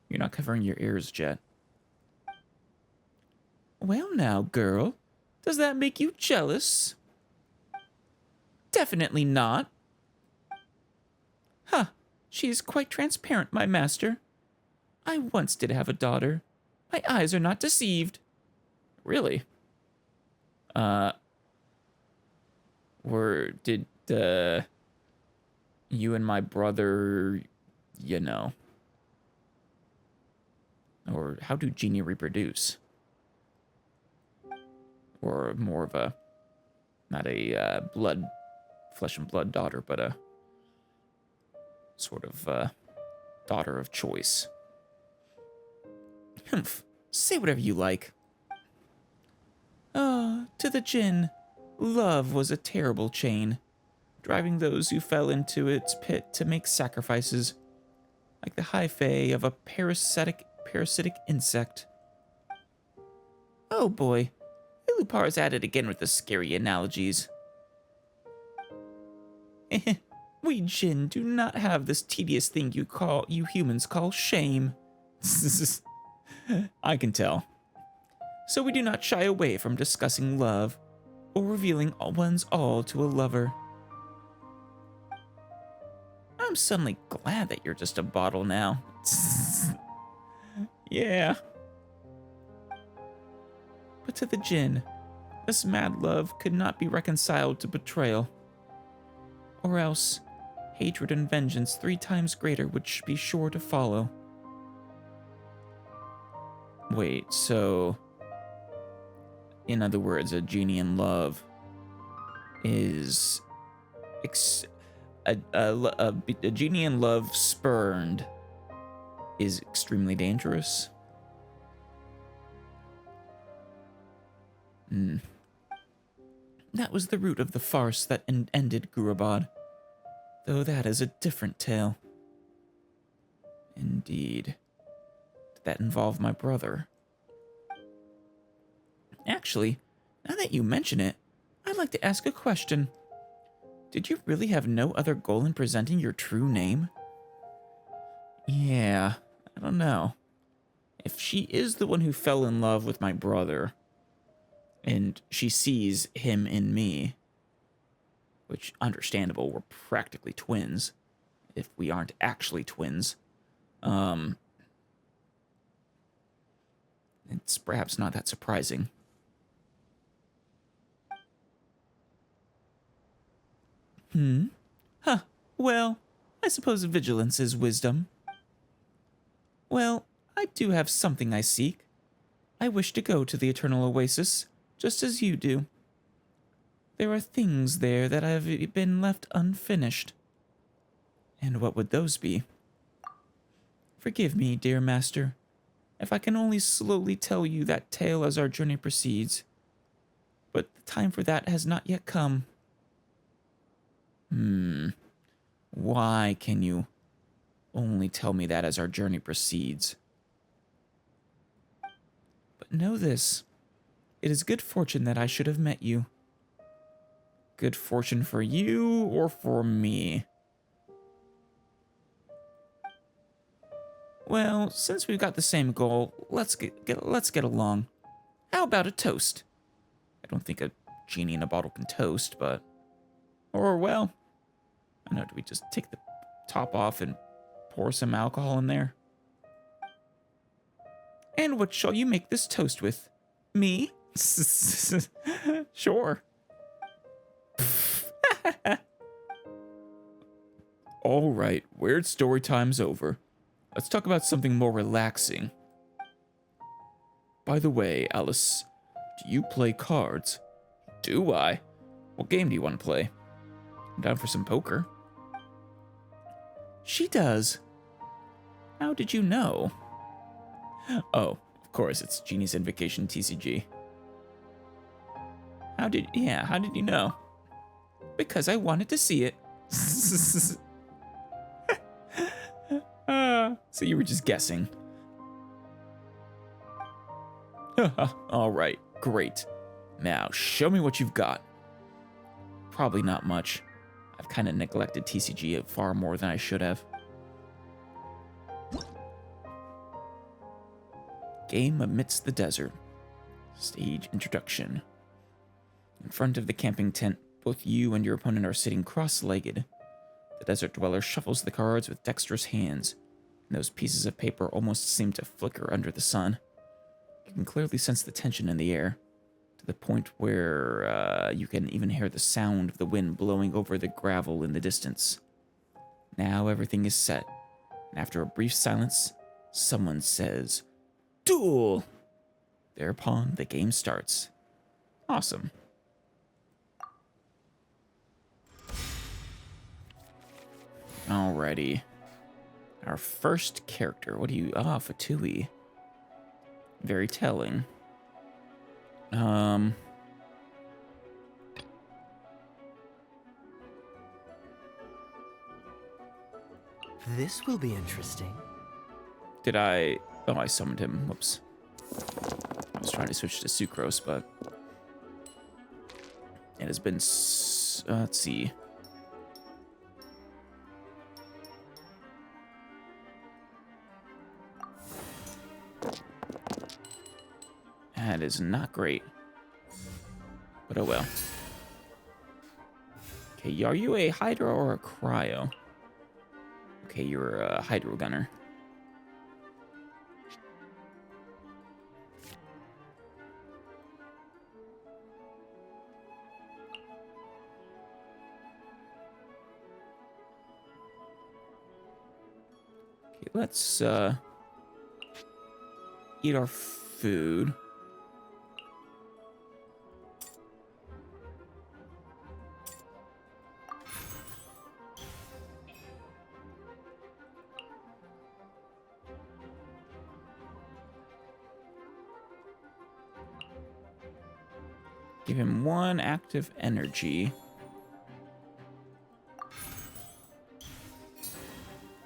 You're not covering your ears, Jet. Well now, girl, does that make you jealous? Definitely not. Huh, she's quite transparent, my master. I once did have a daughter. My eyes are not deceived. Really? Did you and my brother, you know, or how do Jinni reproduce? Or more of a, not a flesh and blood daughter, but a sort of daughter of choice. Humph, say whatever you like. To the Jinn, love was a terrible chain, driving those who fell into its pit to make sacrifices, like the hyphae of a parasitic insect. Oh boy, Liloupar's at it again with the scary analogies. We Jinn do not have this tedious thing you humans call shame. I can tell. So we do not shy away from discussing love or revealing one's all to a lover. I'm suddenly glad that you're just a bottle now. Yeah. But to the Jinn, this mad love could not be reconciled to betrayal. Or else, hatred and vengeance 3 times greater would be sure to follow. Wait, so... in other words, a genie in love is... a genie in love spurned is extremely dangerous. That was the root of the farce that ended Gurabad, though that is a different tale. Indeed. Did that involve my brother? Actually, now that you mention it, I'd like to ask a question. Did you really have no other goal in presenting your true name? Yeah, I don't know. If she is the one who fell in love with my brother, and she sees him in me, which, understandable, we're practically twins, if we aren't actually twins, it's perhaps not that surprising. Huh. Well, I suppose vigilance is wisdom. Well, I do have something I seek. I wish to go to the Eternal Oasis, just as you do. There are things there that have been left unfinished. And what would those be? Forgive me, dear master, if I can only slowly tell you that tale as our journey proceeds. But the time for that has not yet come. Why can you only tell me that as our journey proceeds? But know this. It is good fortune that I should have met you. Good fortune for you or for me? Well, since we've got the same goal, let's get along. How about a toast? I don't think a genie in a bottle can toast, but... Or, well... I don't know, do we just take the top off and pour some alcohol in there? And what shall you make this toast with? Me? Sure. All right, weird story time's over. Let's talk about something more relaxing. By the way, Alice, do you play cards? Do I? What game do you want to play? I'm down for some poker. She does. How did you know? Oh, of course, it's Genie's Invocation TCG. How did you know? Because I wanted to see it. So you were just guessing. All right, great. Now, show me what you've got. Probably not much. I've kind of neglected TCG far more than I should have. Game amidst the desert. Stage introduction. In front of the camping tent, both you and your opponent are sitting cross-legged. The desert dweller shuffles the cards with dexterous hands, and those pieces of paper almost seem to flicker under the sun. You can clearly sense the tension in the air, to the point where you can even hear the sound of the wind blowing over the gravel in the distance. Now everything is set, and after a brief silence, someone says, "Duel!" Thereupon, the game starts. Awesome. Alrighty. Our first character. What do you... Ah, Fatui. Very telling. This will be interesting. Did I... Oh, I summoned him. Whoops. I was trying to switch to Sucrose, but... It has been... let's see. That is not great. But oh well. Okay, are you a Hydro or a Cryo? Okay, you're a Hydro Gunner. Okay, let's eat our food. Give him 1 active energy.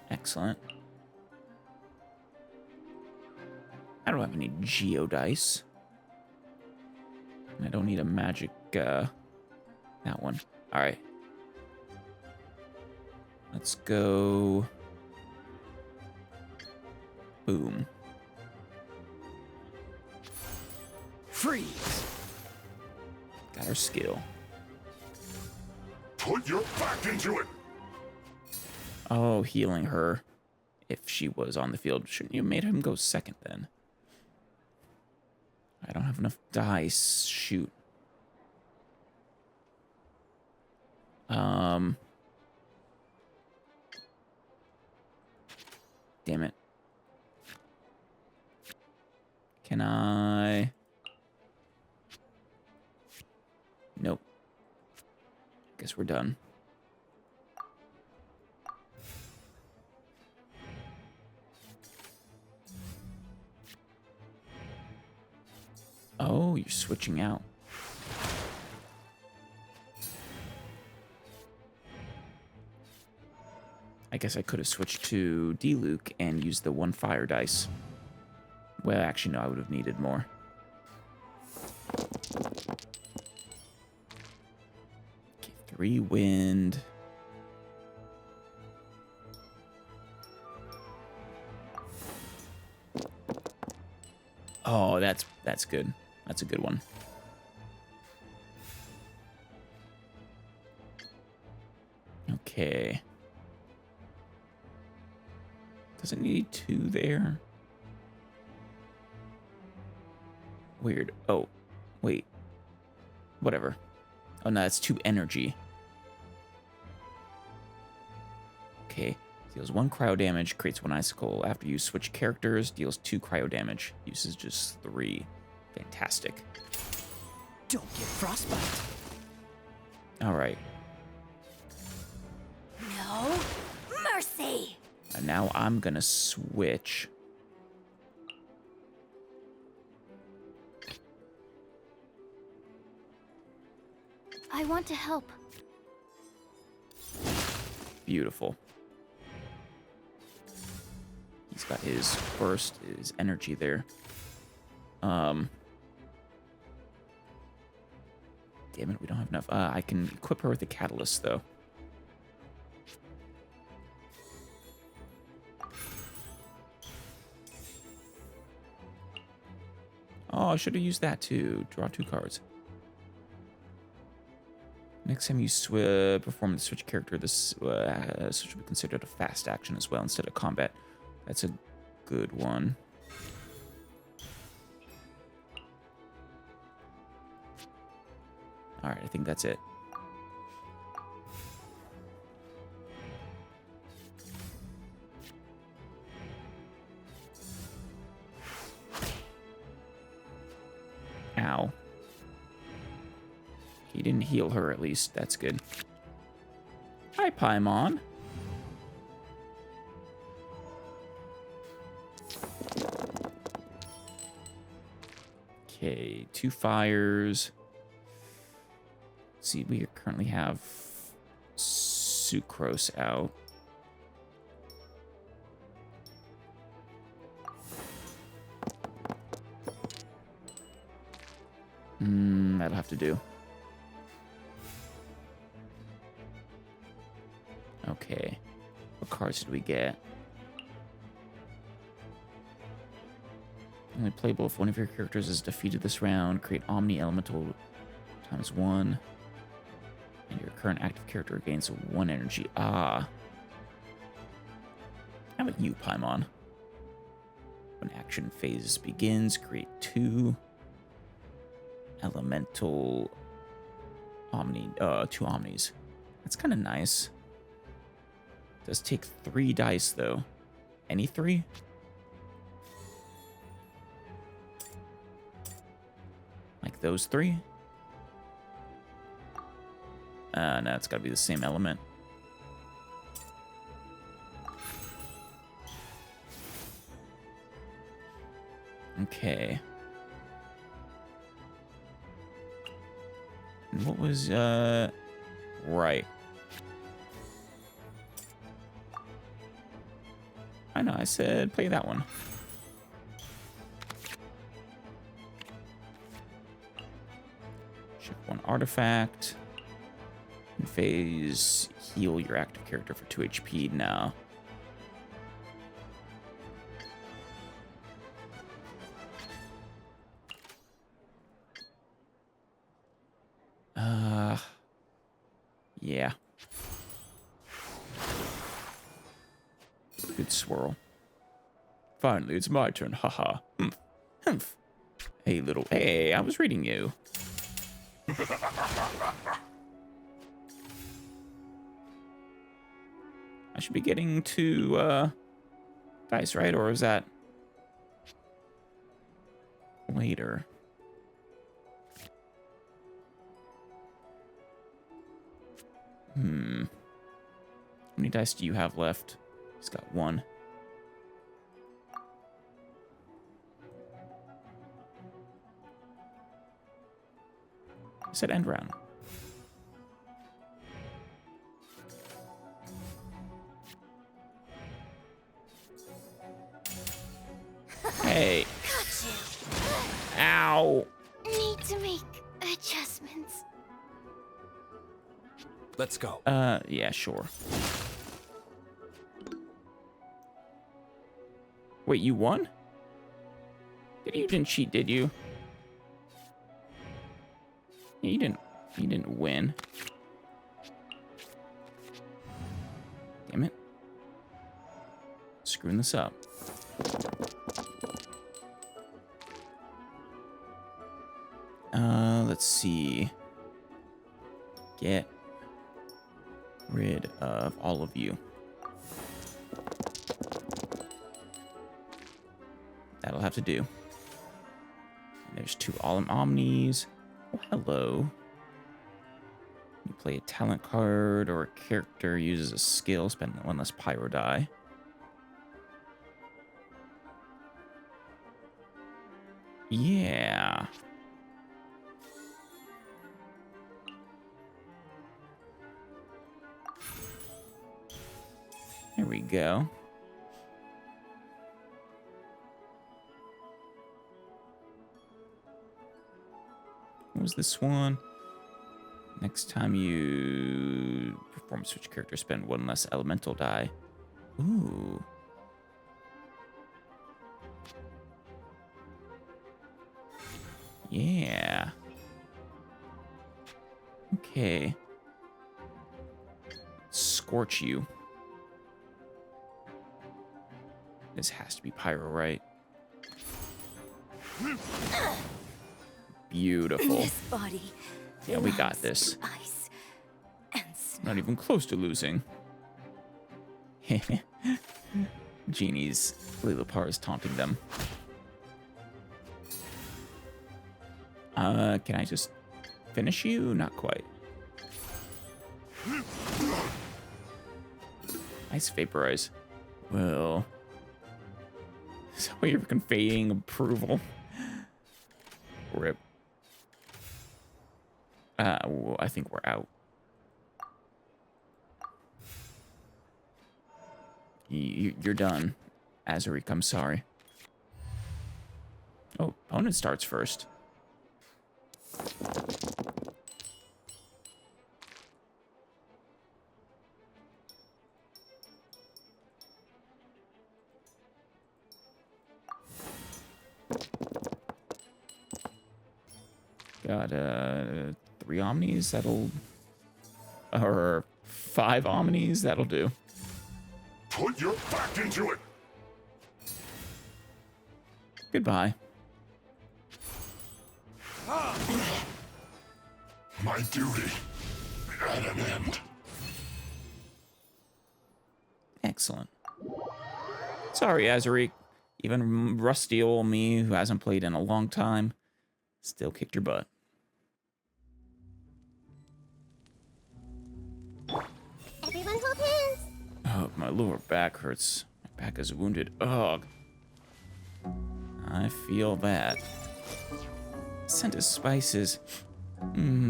Excellent. I don't have any geodice. I don't need a magic, that one. All right. Let's go. Boom. Freeze! Got our skill. Put your back into it! Oh, healing her. If she was on the field, shouldn't you have made him go second then? I don't have enough dice. Shoot. Damn it. Can I? Nope. Guess we're done. Oh, you're switching out. I guess I could have switched to D-Luke and used the 1 fire dice. Well, actually, no, I would have needed more. Okay, 3 wind. Oh, that's good. That's a good one. Okay. Does it need 2 there? Weird. Oh, wait. Whatever. Oh, no, that's 2 energy. Okay. Deals 1 cryo damage, creates 1 icicle. After you switch characters, deals 2 cryo damage. Uses just 3. Fantastic. Don't get frostbite. All right. No mercy. And now I'm going to switch. I want to help. Beautiful. He's got his burst, his energy there. Damn it, we don't have enough. I can equip her with the catalyst, though. Oh, I should have used that too. Draw 2 cards. Next time you perform the switch character, this switch will be considered a fast action as well instead of combat. That's a good one. All right, I think that's it. Ow. He didn't heal her, at least. That's good. Hi, Paimon. Okay, 2 fires. Let's see, we currently have Sucrose out. That'll have to do. Okay. What cards did we get? Only playable if one of your characters is defeated this round. Create Omni Elemental ×1. And your current active character gains 1 energy. Ah. How about you, Paimon? When action phase begins, create 2 elemental Omni, 2 Omnis. That's kind of nice. Does take 3 dice, though. Any 3? Like those 3? No, it's gotta be the same element. Okay. And what was, right. I know, I said play that one. Check 1 artifact. And phase, heal your active character for 2 HP now. Yeah. Good swirl. Finally, it's my turn, haha. Humph. Humph. Hey, little... Hey, I was reading you. I should be getting 2, dice, right? Or is that... later? How many dice do you have left? He's got 1. I said end round. Hey. Got you. Ow. Need to make adjustments. Let's go. Yeah, sure. Wait, you won? You didn't cheat, did you? Yeah, you didn't win. Damn it. Screwing this up. Let's see. Get rid of all of you. That'll have to do. There's 2 Omnis. Oh, hello. You play a talent card or a character uses a skill, spend 1 less pyro die. Yeah. There we go. What was this one? Next time you perform a switch character, spend 1 less elemental die. Ooh. Yeah. Okay. Scorch you. This has to be pyro, right? Beautiful. This body. Yeah, we got loves this. Ice and snow. Not even close to losing. Jinni's Liloupar is taunting them. Can I just finish you? Not quite. Ice vaporize. Well, so you're conveying approval. Rip. Well, I think we're out. You're done. Azuri, I'm sorry. Oh, opponent starts first. Got 3 omnis, or 5 omnis, that'll do. Put your back into it! Goodbye. My duty at an end. Excellent. Sorry, Azariq. Even rusty old me, who hasn't played in a long time, still kicked your butt. Everyone hold hands. Oh, my lower back hurts. My back is wounded. Ugh. I feel that. Scent of spices.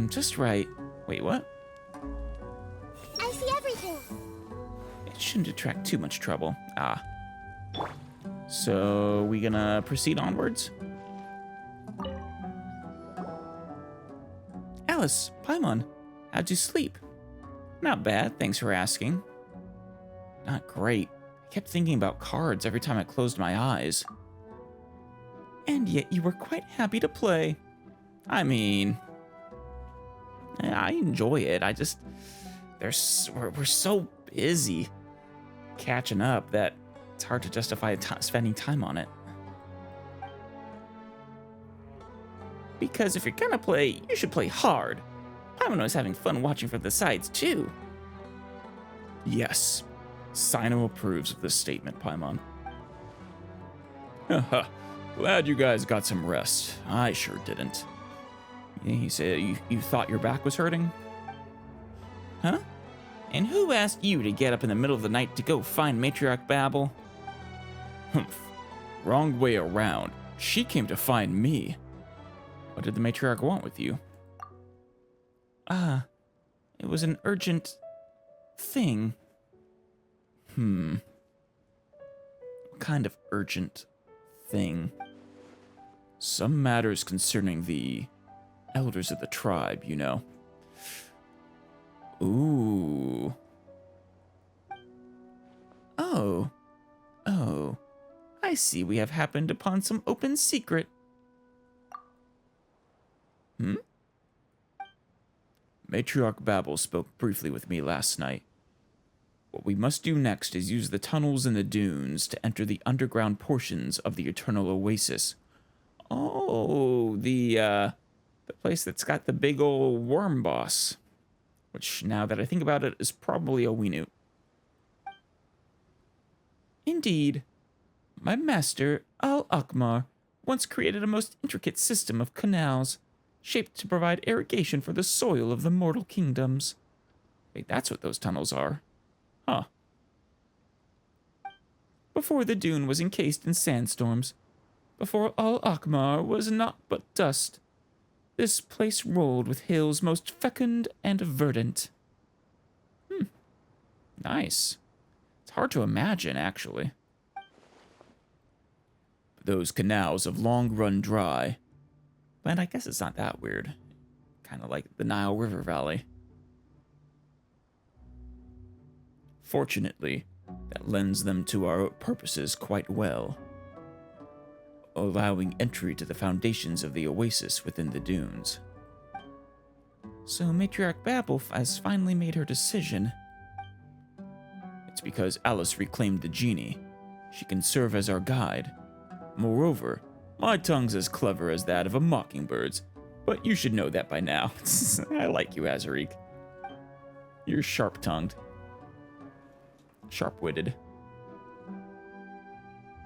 Just right. Wait, what? I see everything. It shouldn't attract too much trouble. Ah. So, we gonna proceed onwards? Alice, Paimon, how'd you sleep? Not bad, thanks for asking. Not great. I kept thinking about cards every time I closed my eyes. And yet you were quite happy to play. I mean, I enjoy it. I just, we're so busy catching up that it's hard to justify spending time on it. Because if you're gonna play, you should play hard. Paimon was having fun watching from the sides, too. Yes, Sino approves of this statement, Paimon. Haha, glad you guys got some rest. I sure didn't. You said you thought your back was hurting? Huh? And who asked you to get up in the middle of the night to go find Matriarch Babel? Humph. Wrong way around. She came to find me. What did the Matriarch want with you? It was an urgent thing. What kind of urgent thing? Some matters concerning the elders of the tribe, you know. Ooh. Oh, I see we have happened upon some open secret. Matriarch Babel spoke briefly with me last night. What we must do next is use the tunnels in the dunes to enter the underground portions of the Eternal Oasis. Oh, the place that's got the big old worm boss. Which, now that I think about it, is probably a Weenu. Indeed. My master, Al-Akmar, once created a most intricate system of canals, shaped to provide irrigation for the soil of the mortal kingdoms. Wait, that's what those tunnels are. Huh. Before the dune was encased in sandstorms, before Al-Akmar was naught but dust, this place rolled with hills most fecund and verdant. Nice. It's hard to imagine, actually. Those canals have long run dry. But I guess it's not that weird. Kind of like the Nile River Valley. Fortunately, that lends them to our purposes quite well, allowing entry to the foundations of the oasis within the dunes. So Matriarch Babel has finally made her decision. It's because Alice reclaimed the Jinni. She can serve as our guide. Moreover, my tongue's as clever as that of a mockingbird's, but you should know that by now. I like you, Azariq. You're sharp-tongued. Sharp-witted.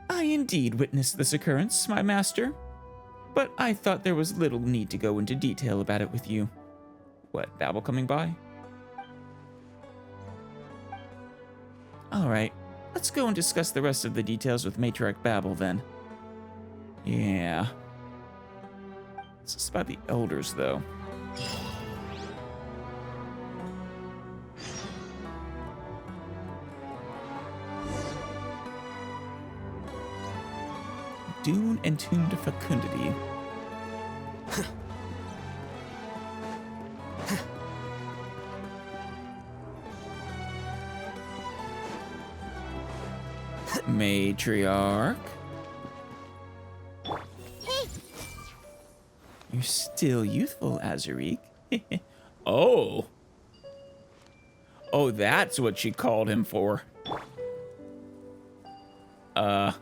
I indeed witnessed this occurrence, my master, but I thought there was little need to go into detail about it with you. What, Babel coming by? Alright, let's go and discuss the rest of the details with Matriarch Babel then. Yeah. This is about the elders, though. Dune entombed fecundity. Matriarch. You're still youthful, Azurique. Oh. Oh, that's what she called him for. All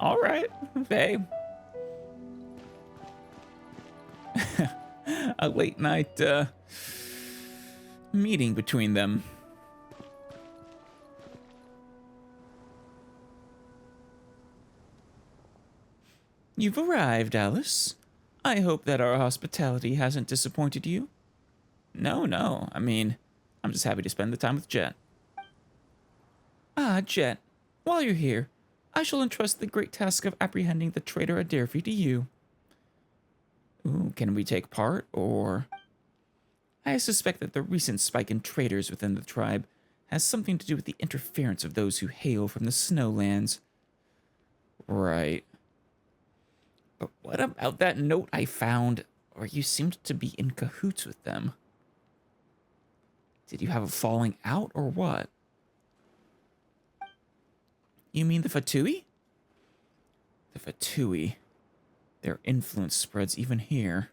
right. Hey. A late night, meeting between them. You've arrived, Alice. I hope that our hospitality hasn't disappointed you. No. I mean, I'm just happy to spend the time with Jet. Ah, Jet. While you're here, I shall entrust the great task of apprehending the traitor Adelphi to you. Ooh, can we take part, or... I suspect that the recent spike in traitors within the tribe has something to do with the interference of those who hail from the snowlands. Right. But what about that note I found where you seemed to be in cahoots with them? Did you have a falling out, or what? You mean the Fatui? The Fatui. Their influence spreads even here.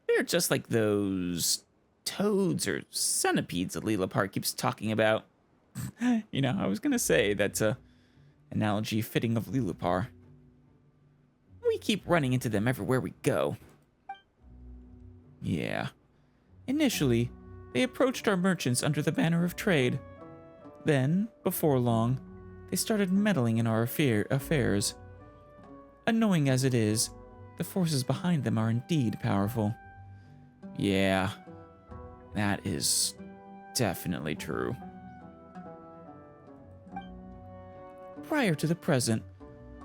They're just like those toads or centipedes that Liloupar keeps talking about. You know, I was gonna say that's a analogy fitting of Liloupar. We keep running into them everywhere we go. Yeah. Initially, they approached our merchants under the banner of trade. Then, before long, they started meddling in our affairs. Annoying as it is, the forces behind them are indeed powerful. Yeah, that is definitely true. Prior to the present,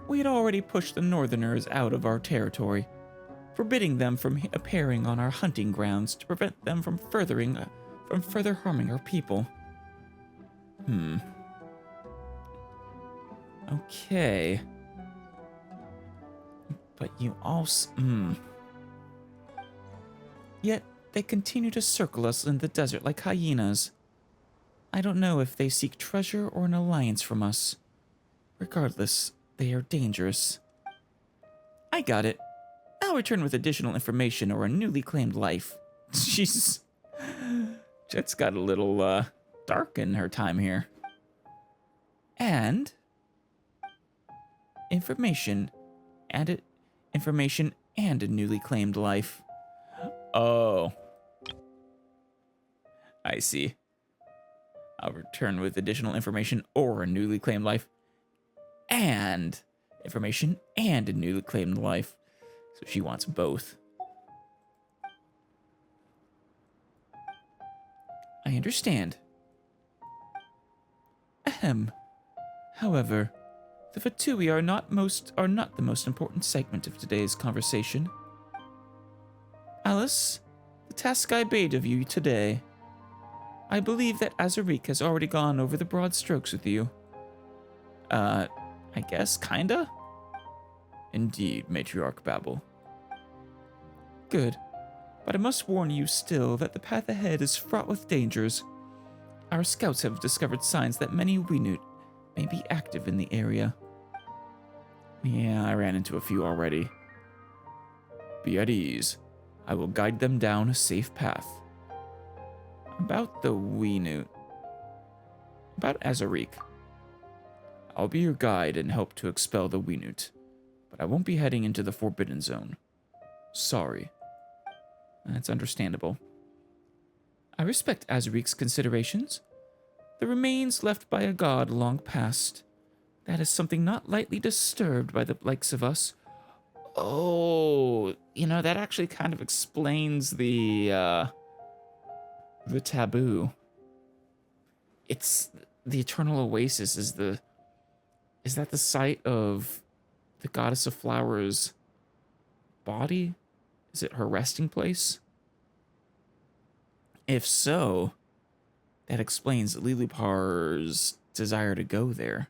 we had already pushed the Northerners out of our territory, forbidding them from appearing on our hunting grounds to prevent them from further harming our people. Okay. But you also... Yet, they continue to circle us in the desert like hyenas. I don't know if they seek treasure or an alliance from us. Regardless, they are dangerous. I got it. I'll return with additional information or a newly claimed life. She's... Jet's got a little, dark in her time here. And... Information and a newly claimed life. Oh. I see. I'll return with additional information or a newly claimed life. And information and a newly claimed life. So she wants both. I understand. Ahem. However, the Fatui are not the most important segment of today's conversation. Alice, the task I bade of you today. I believe that Azurique has already gone over the broad strokes with you. I guess, kinda? Indeed, Matriarch Babel. Good. But I must warn you still that the path ahead is fraught with dangers. Our scouts have discovered signs that many Winut may be active in the area. Yeah, I ran into a few already. Be at ease. I will guide them down a safe path. About the Winut. About Azurique. I'll be your guide and help to expel the Winut, but I won't be heading into the Forbidden Zone. Sorry. That's understandable. I respect Azurique's considerations. The remains left by a god long past. That is something not lightly disturbed by the likes of us. Oh, that actually kind of explains the taboo. It's the Eternal Oasis is that the site of the Goddess of Flowers' body? Is it her resting place? If so, that explains Liloupar's desire to go there.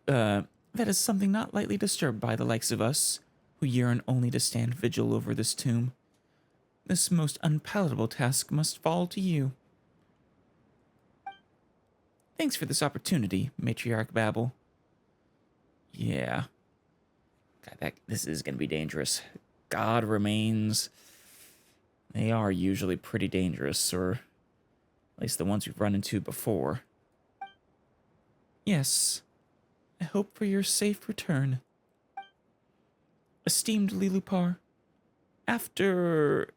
That is something not lightly disturbed by the likes of us, who yearn only to stand vigil over this tomb. This most unpalatable task must fall to you. Thanks for this opportunity, Matriarch Babel. Yeah. God, this is going to be dangerous. God remains. They are usually pretty dangerous, or at least the ones we've run into before. Yes, I hope for your safe return. Esteemed Liloupar, after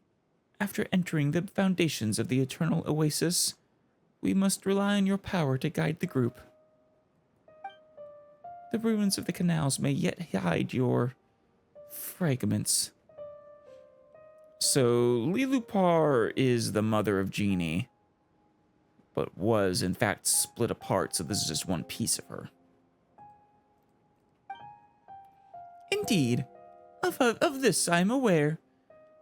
entering the foundations of the Eternal Oasis, we must rely on your power to guide the group. The ruins of the canals may yet hide your fragments. So, Liloupar is the mother of Jinni, but was, in fact, split apart, so this is just one piece of her. Indeed. Of this I am aware,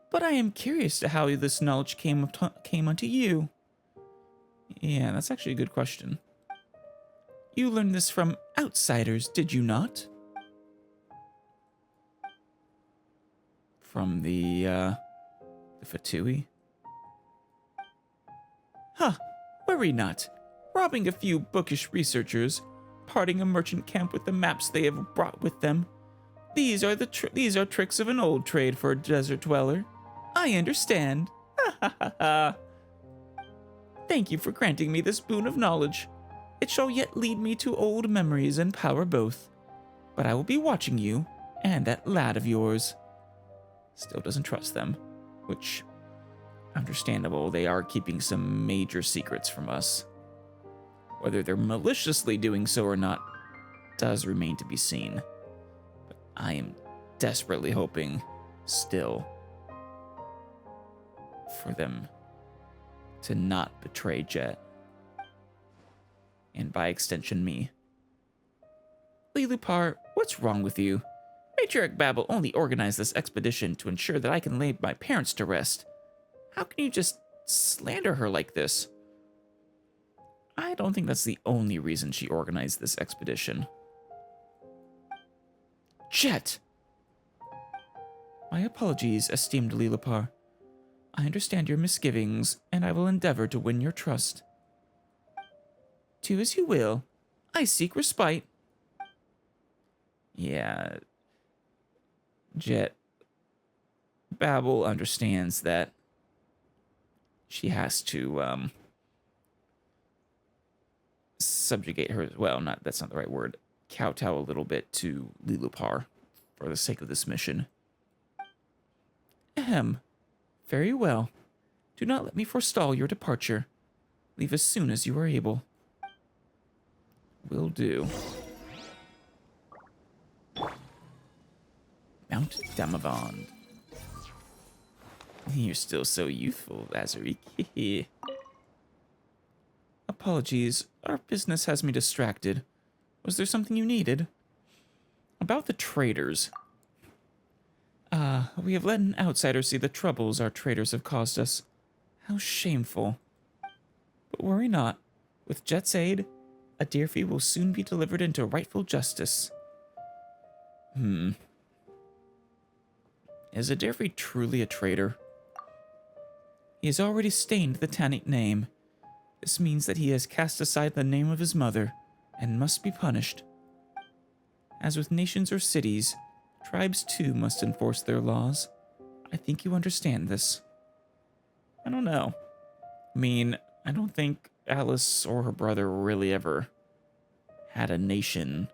but I am curious to how this knowledge came unto you. Yeah, that's actually a good question. You learned this from outsiders, did you not? From the Fatui? Huh, worry not. Robbing a few bookish researchers, parting a merchant camp with the maps they have brought with them. These are tricks of an old trade for a desert dweller. I understand. Ha ha ha ha. Thank you for granting me this boon of knowledge. It shall yet lead me to old memories and power both. But I will be watching you and that lad of yours. Still doesn't trust them, which, understandable, they are keeping some major secrets from us. Whether they're maliciously doing so or not does remain to be seen. But I am desperately hoping, still, for them to not betray Jet. And by extension, me. Liloupar, what's wrong with you? Matriarch Babel only organized this expedition to ensure that I can lay my parents to rest. How can you just slander her like this? I don't think that's the only reason she organized this expedition. Jet! My apologies, esteemed Liloupar. I understand your misgivings, and I will endeavor to win your trust. Do as you will. I seek respite. Yeah. Jet. Babel understands that she has to, subjugate her, well, that's not the right word, kowtow a little bit to Liloupar for the sake of this mission. Ahem. Very well. Do not let me forestall your departure. Leave as soon as you are able. Will do. Mount Damavand. You're still so youthful, Azariq. Apologies, our business has me distracted. Was there something you needed? About the traders. We have let an outsider see the troubles our traders have caused us. How shameful. But worry not. With Jet's aid, a deer fee will soon be delivered into rightful justice. Is a deer fee truly a traitor? He has already stained the Tannic name. This means that he has cast aside the name of his mother, and must be punished. As with nations or cities, tribes too must enforce their laws. I think you understand this. I don't know. I mean, I don't think Alice or her brother really ever had a nation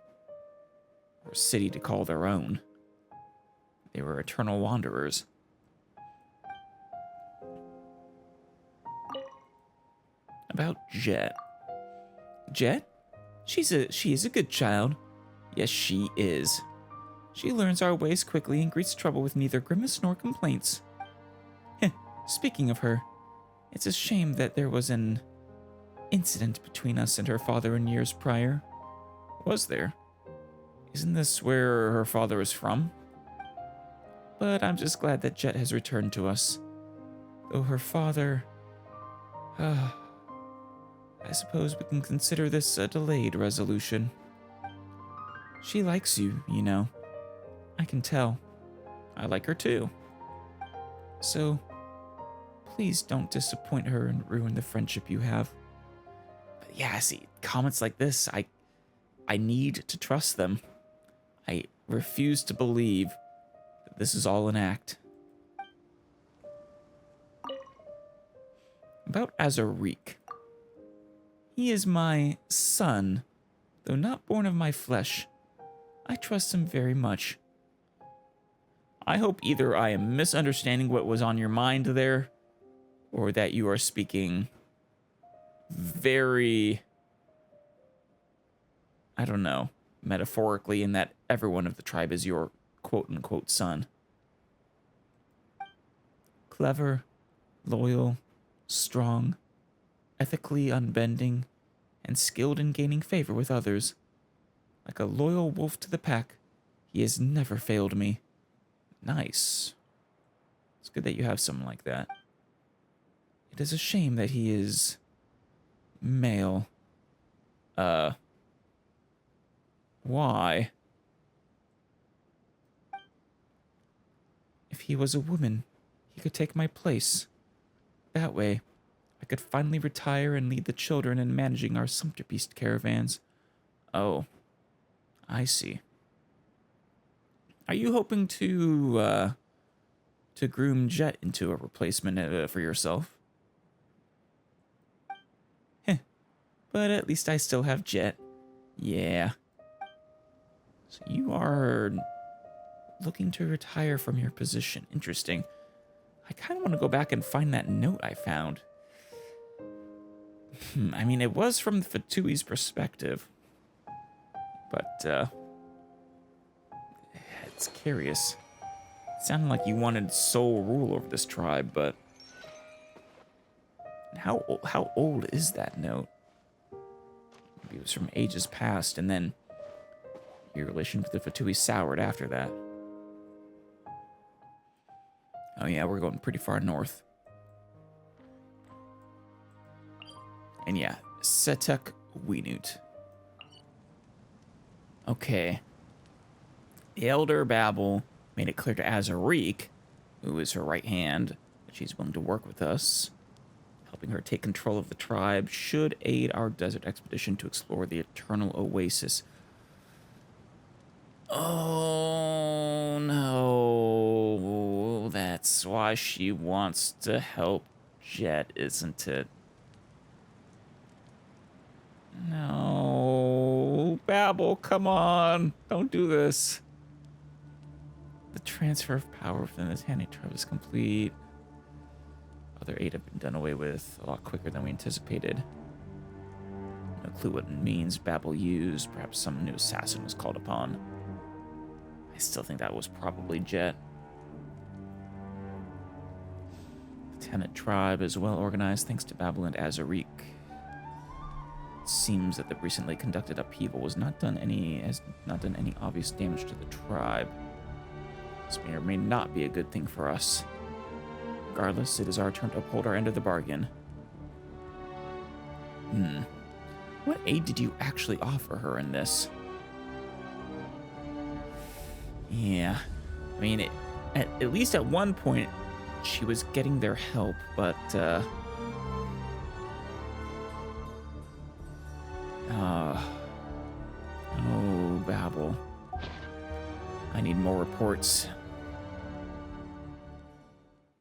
or city to call their own. They were eternal wanderers. About Jet. Jet? She is a good child. Yes, she is. She learns our ways quickly and greets trouble with neither grimace nor complaints. Speaking of her, it's a shame that there was an incident between us and her father in years prior. Was there? Isn't this where her father is from? But I'm just glad that Jet has returned to us. Though her father... I suppose we can consider this a delayed resolution. She likes you, you know. I can tell. I like her too. So, please don't disappoint her and ruin the friendship you have. But yeah, see, comments like this, I need to trust them. refuse to believe that this is all an act. About Azariq. He is my son, though not born of my flesh. I trust him very much. I hope either I am misunderstanding what was on your mind there, or that you are speaking very, I don't know, metaphorically, in that everyone of the tribe is your quote-unquote son. Clever, loyal, strong, ethically unbending, and skilled in gaining favor with others. Like a loyal wolf to the pack, he has never failed me. Nice. It's good that you have someone like that. It is a shame that he is male. Why? If he was a woman, he could take my place. That way, I could finally retire and lead the children in managing our sumpter beast caravans. Oh, I see. Are you hoping to groom Jet into a replacement for yourself? Heh. But at least I still have Jet. Yeah. So you are looking to retire from your position. Interesting. I kind of want to go back and find that note I found. I mean, it was from Fatui's perspective. But, it's curious. It sounded like you wanted sole rule over this tribe, but... How old is that note? Maybe it was from ages past, and then your relation with the Fatui soured after that. Oh yeah, we're going pretty far north. And yeah, Setek Winut. Okay. The Elder Babel made it clear to Azariq, who is her right hand, that she's willing to work with us. Helping her take control of the tribe should aid our desert expedition to explore the Eternal Oasis. Oh no, that's why she wants to help Jet, isn't it? No, Babel, come on, don't do this. The transfer of power within the Tannic tribe is complete. Other 8 have been done away with a lot quicker than we anticipated. No clue what means Babel used. Perhaps some new assassin was called upon. I still think that was probably Jet. The Tannic tribe is well organized thanks to Babel and Azariq. It seems that the recently conducted upheaval has not done any obvious damage to the tribe. This may or may not be a good thing for us. Regardless, it is our turn to uphold our end of the bargain. What aid did you actually offer her in this? Yeah. I mean, at least at one point, she was getting their help, but, oh, Babel. I need more reports.